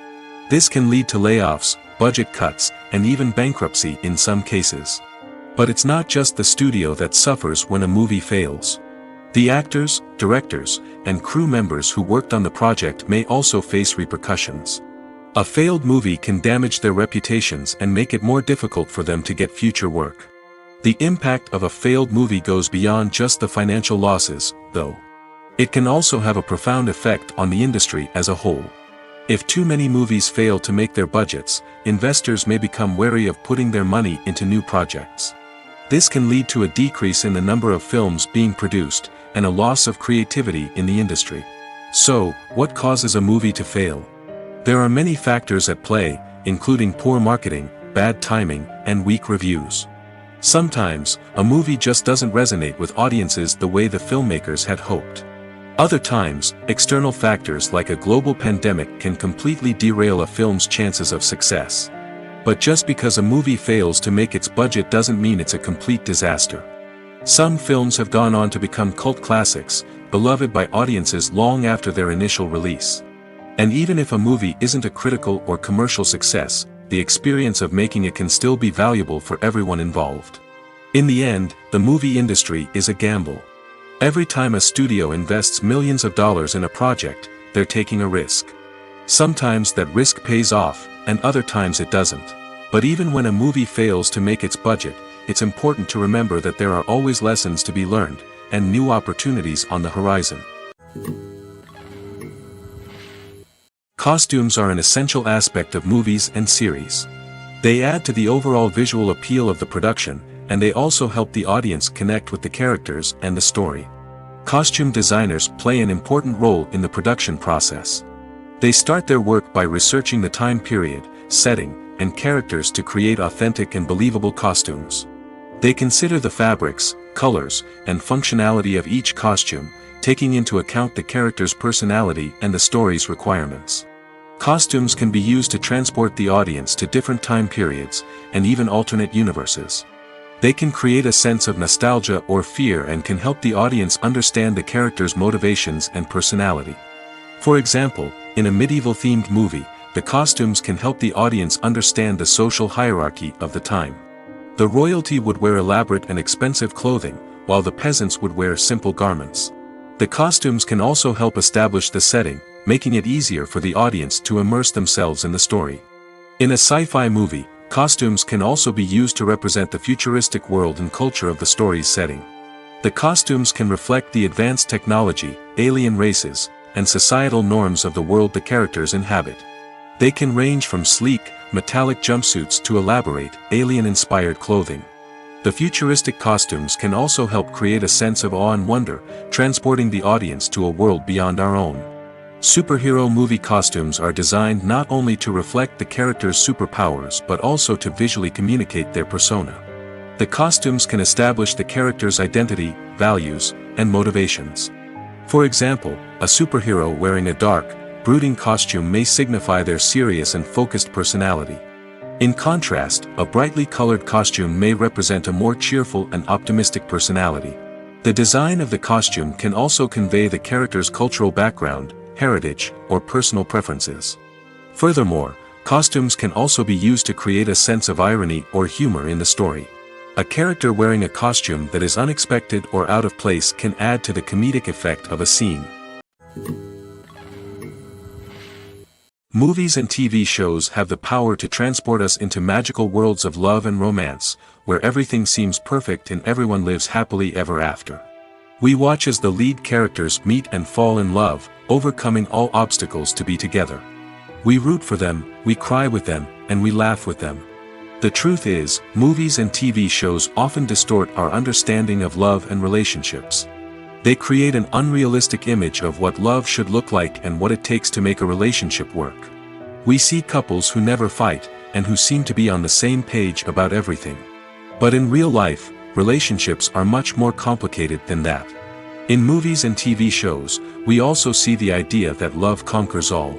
This can lead to layoffs, budget cuts, and even bankruptcy in some cases. But it's not just the studio that suffers when a movie fails. The actors, directors, and crew members who worked on the project may also face repercussions. A failed movie can damage their reputations and make it more difficult for them to get future work. The impact of a failed movie goes beyond just the financial losses, though. It can also have a profound effect on the industry as a whole. If too many movies fail to make their budgets, investors may become wary of putting their money into new projects. This can lead to a decrease in the number of films being produced, and a loss of creativity in the industry. So, what causes a movie to fail? There are many factors at play, including poor marketing, bad timing, and weak reviews. Sometimes, a movie just doesn't resonate with audiences the way the filmmakers had hoped. Other times, external factors like a global pandemic can completely derail a film's chances of success. But just because a movie fails to make its budget doesn't mean it's a complete disaster. Some films have gone on to become cult classics, beloved by audiences long after their initial release. And even if a movie isn't a critical or commercial success, the experience of making it can still be valuable for everyone involved. In the end, the movie industry is a gamble. Every time a studio invests millions of dollars in a project, they're taking a risk. Sometimes that risk pays off, and other times it doesn't. But even when a movie fails to make its budget, it's important to remember that there are always lessons to be learned, and new opportunities on the horizon. Costumes are an essential aspect of movies and series. They add to the overall visual appeal of the production, and they also help the audience connect with the characters and the story. Costume designers play an important role in the production process. They start their work by researching the time period, setting, and characters to create authentic and believable costumes. They consider the fabrics, colors, and functionality of each costume, taking into account the character's personality and the story's requirements. Costumes can be used to transport the audience to different time periods, and even alternate universes. They can create a sense of nostalgia or fear and can help the audience understand the character's motivations and personality. For example, in a medieval-themed movie, the costumes can help the audience understand the social hierarchy of the time. The royalty would wear elaborate and expensive clothing, while the peasants would wear simple garments. The costumes can also help establish the setting, making it easier for the audience to immerse themselves in the story. In a sci-fi movie, costumes can also be used to represent the futuristic world and culture of the story's setting. The costumes can reflect the advanced technology, alien races, and societal norms of the world the characters inhabit. They can range from sleek, metallic jumpsuits to elaborate, alien-inspired clothing. The futuristic costumes can also help create a sense of awe and wonder, transporting the audience to a world beyond our own. Superhero movie costumes are designed not only to reflect the character's superpowers but also to visually communicate their persona. The costumes can establish the character's identity, values, and motivations. For example, a superhero wearing a dark, brooding costume may signify their serious and focused personality. In contrast, a brightly colored costume may represent a more cheerful and optimistic personality. The design of the costume can also convey the character's cultural background, heritage, or personal preferences. Furthermore, costumes can also be used to create a sense of irony or humor in the story. A character wearing a costume that is unexpected or out of place can add to the comedic effect of a scene. Movies and TV shows have the power to transport us into magical worlds of love and romance, where everything seems perfect and everyone lives happily ever after. We watch as the lead characters meet and fall in love, overcoming all obstacles to be together. We root for them, we cry with them, and we laugh with them. The truth is, movies and TV shows often distort our understanding of love and relationships. They create an unrealistic image of what love should look like and what it takes to make a relationship work. We see couples who never fight, and who seem to be on the same page about everything. But in real life, relationships are much more complicated than that. In movies and TV shows, we also see the idea that love conquers all.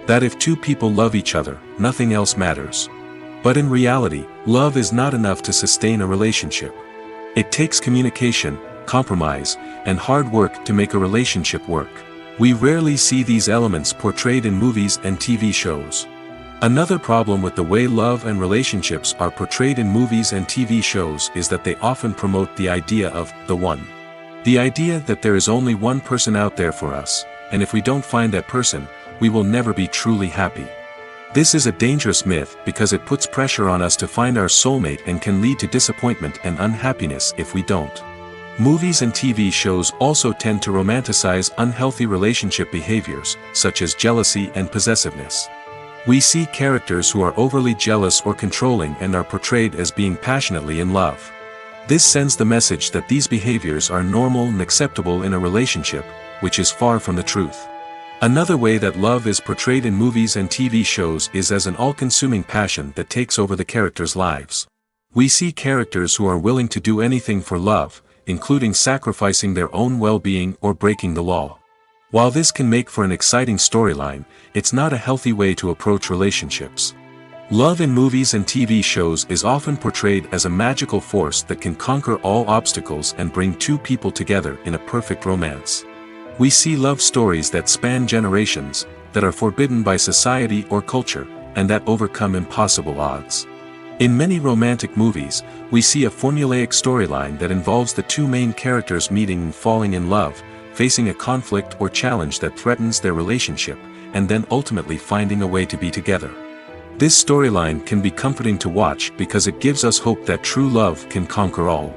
That if two people love each other, nothing else matters. But in reality, love is not enough to sustain a relationship. It takes communication, compromise, and hard work to make a relationship work. We rarely see these elements portrayed in movies and TV shows. Another problem with the way love and relationships are portrayed in movies and TV shows is that they often promote the idea of the one. The idea that there is only one person out there for us, and if we don't find that person, we will never be truly happy. This is a dangerous myth because it puts pressure on us to find our soulmate and can lead to disappointment and unhappiness if we don't. Movies and TV shows also tend to romanticize unhealthy relationship behaviors, such as jealousy and possessiveness. We see characters who are overly jealous or controlling and are portrayed as being passionately in love. This sends the message that these behaviors are normal and acceptable in a relationship, which is far from the truth. Another way that love is portrayed in movies and TV shows is as an all-consuming passion that takes over the characters' lives. We see characters who are willing to do anything for love, including sacrificing their own well-being or breaking the law. While this can make for an exciting storyline, it's not a healthy way to approach relationships. Love in movies and TV shows is often portrayed as a magical force that can conquer all obstacles and bring two people together in a perfect romance. We see love stories that span generations, that are forbidden by society or culture, and that overcome impossible odds. In many romantic movies, we see a formulaic storyline that involves the two main characters meeting and falling in love, facing a conflict or challenge that threatens their relationship, and then ultimately finding a way to be together. This storyline can be comforting to watch because it gives us hope that true love can conquer all.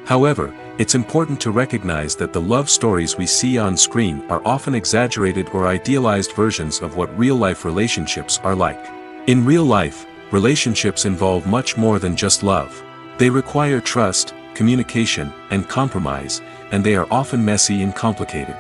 However, it's important to recognize that the love stories we see on screen are often exaggerated or idealized versions of what real-life relationships are like. In real life, relationships involve much more than just love. They require trust, communication, and compromise, and they are often messy and complicated.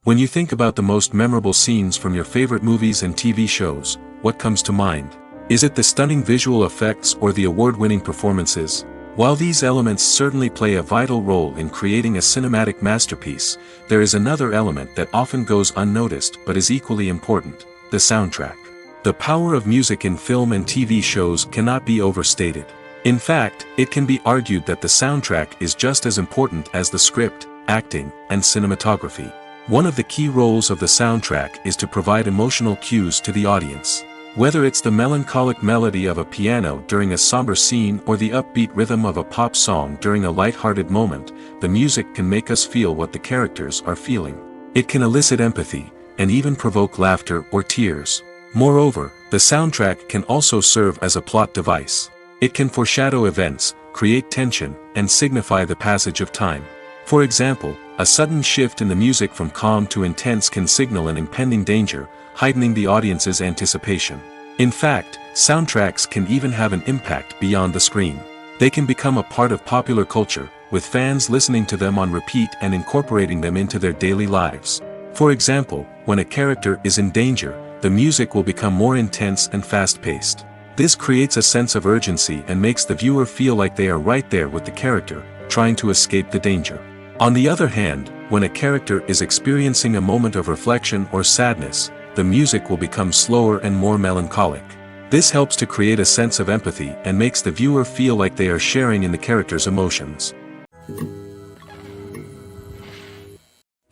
When you think about the most memorable scenes from your favorite movies and TV shows, what comes to mind? Is it the stunning visual effects or the award-winning performances? While these elements certainly play a vital role in creating a cinematic masterpiece, there is another element that often goes unnoticed but is equally important: the soundtrack. The power of music in film and TV shows cannot be overstated. In fact, it can be argued that the soundtrack is just as important as the script, acting, and cinematography. One of the key roles of the soundtrack is to provide emotional cues to the audience. Whether it's the melancholic melody of a piano during a somber scene or the upbeat rhythm of a pop song during a light-hearted moment, the music can make us feel what the characters are feeling. It can elicit empathy, and even provoke laughter or tears. Moreover, the soundtrack can also serve as a plot device. It can foreshadow events, create tension, and signify the passage of time. For example, a sudden shift in the music from calm to intense can signal an impending danger, heightening the audience's anticipation. In fact, soundtracks can even have an impact beyond the screen. They can become a part of popular culture, with fans listening to them on repeat and incorporating them into their daily lives. For example, when a character is in danger, the music will become more intense and fast-paced. This creates a sense of urgency and makes the viewer feel like they are right there with the character, trying to escape the danger. On the other hand, when a character is experiencing a moment of reflection or sadness, the music will become slower and more melancholic. This helps to create a sense of empathy and makes the viewer feel like they are sharing in the character's emotions.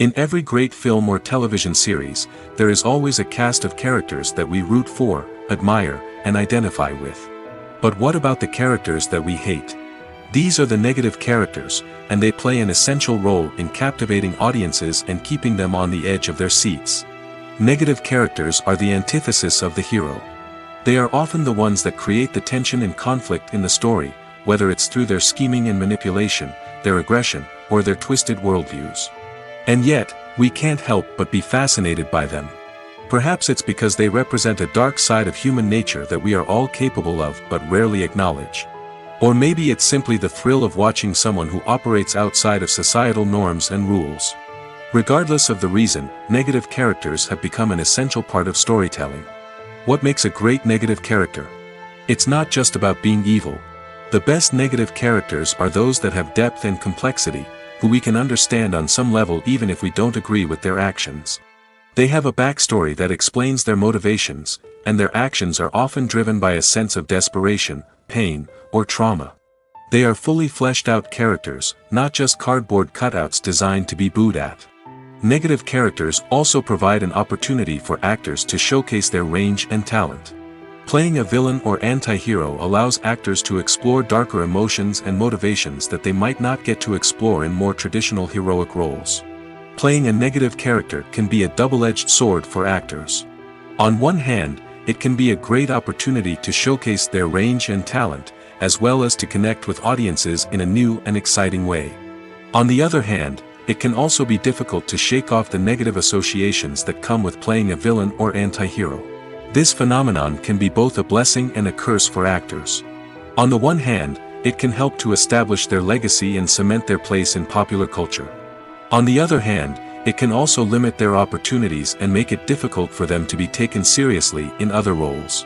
In every great film or television series, there is always a cast of characters that we root for, admire, and identify with. But what about the characters that we hate? These are the negative characters, and they play an essential role in captivating audiences and keeping them on the edge of their seats. Negative characters are the antithesis of the hero. They are often the ones that create the tension and conflict in the story, whether it's through their scheming and manipulation, their aggression, or their twisted worldviews. And yet, we can't help but be fascinated by them. Perhaps it's because they represent a dark side of human nature that we are all capable of but rarely acknowledge. Or maybe it's simply the thrill of watching someone who operates outside of societal norms and rules. Regardless of the reason, negative characters have become an essential part of storytelling. What makes a great negative character? It's not just about being evil. The best negative characters are those that have depth and complexity, who we can understand on some level even if we don't agree with their actions. They have a backstory that explains their motivations, and their actions are often driven by a sense of desperation, pain, or trauma. They are fully fleshed out characters, not just cardboard cutouts designed to be booed at. Negative characters also provide an opportunity for actors to showcase their range and talent. Playing a villain or anti-hero allows actors to explore darker emotions and motivations that they might not get to explore in more traditional heroic roles. Playing a negative character can be a double-edged sword for actors. On one hand, it can be a great opportunity to showcase their range and talent, as well as to connect with audiences in a new and exciting way. On the other hand, it can also be difficult to shake off the negative associations that come with playing a villain or anti-hero. This phenomenon can be both a blessing and a curse for actors. On the one hand, it can help to establish their legacy and cement their place in popular culture. On the other hand, it can also limit their opportunities and make it difficult for them to be taken seriously in other roles.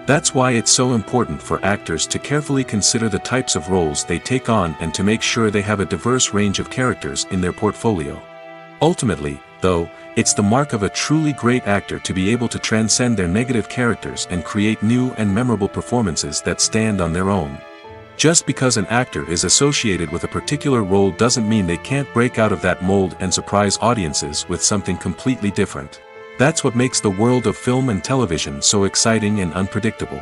That's why it's so important for actors to carefully consider the types of roles they take on and to make sure they have a diverse range of characters in their portfolio. Ultimately, though, it's the mark of a truly great actor to be able to transcend their negative characters and create new and memorable performances that stand on their own. Just because an actor is associated with a particular role doesn't mean they can't break out of that mold and surprise audiences with something completely different. That's what makes the world of film and television so exciting and unpredictable.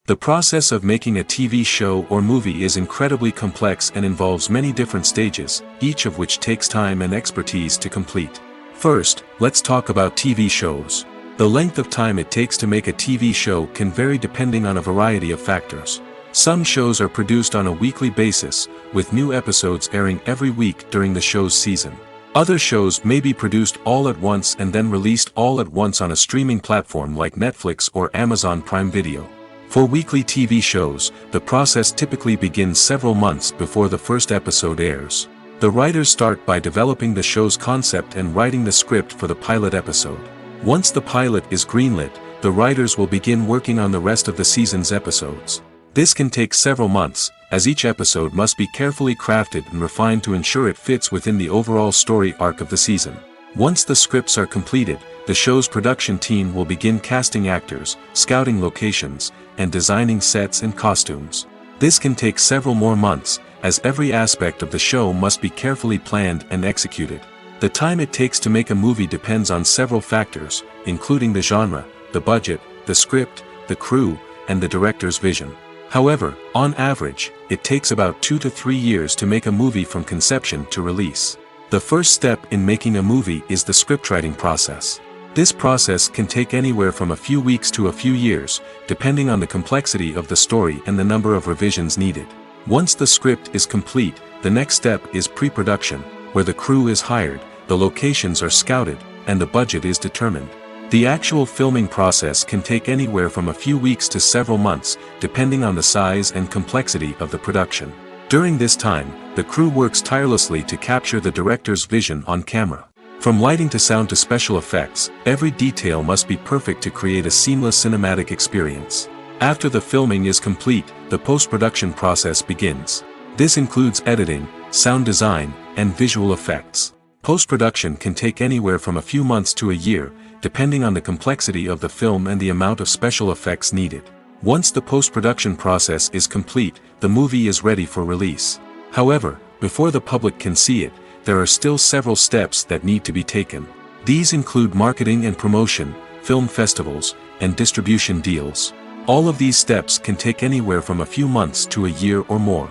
The process of making a TV show or movie is incredibly complex and involves many different stages, each of which takes time and expertise to complete. First, let's talk about TV shows. The length of time it takes to make a TV show can vary depending on a variety of factors. Some shows are produced on a weekly basis, with new episodes airing every week during the show's season. Other shows may be produced all at once and then released all at once on a streaming platform like Netflix or Amazon Prime Video. For weekly TV shows, the process typically begins several months before the first episode airs. The writers start by developing the show's concept and writing the script for the pilot episode. Once the pilot is greenlit, the writers will begin working on the rest of the season's episodes. This can take several months, as each episode must be carefully crafted and refined to ensure it fits within the overall story arc of the season. Once the scripts are completed, the show's production team will begin casting actors, scouting locations, and designing sets and costumes. This can take several more months, as every aspect of the show must be carefully planned and executed. The time it takes to make a movie depends on several factors, including the genre, the budget, the script, the crew, and the director's vision. However, on average, it takes about 2 to 3 years to make a movie from conception to release. The first step in making a movie is the scriptwriting process. This process can take anywhere from a few weeks to a few years, depending on the complexity of the story and the number of revisions needed. Once the script is complete, the next step is pre-production, where the crew is hired, the locations are scouted, and the budget is determined. The actual filming process can take anywhere from a few weeks to several months, depending on the size and complexity of the production. During this time, the crew works tirelessly to capture the director's vision on camera. From lighting to sound to special effects, every detail must be perfect to create a seamless cinematic experience. After the filming is complete, the post-production process begins. This includes editing, sound design, and visual effects. Post-production can take anywhere from a few months to a year, depending on the complexity of the film and the amount of special effects needed. Once the post-production process is complete, the movie is ready for release. However, before the public can see it, there are still several steps that need to be taken. These include marketing and promotion, film festivals, and distribution deals. All of these steps can take anywhere from a few months to a year or more.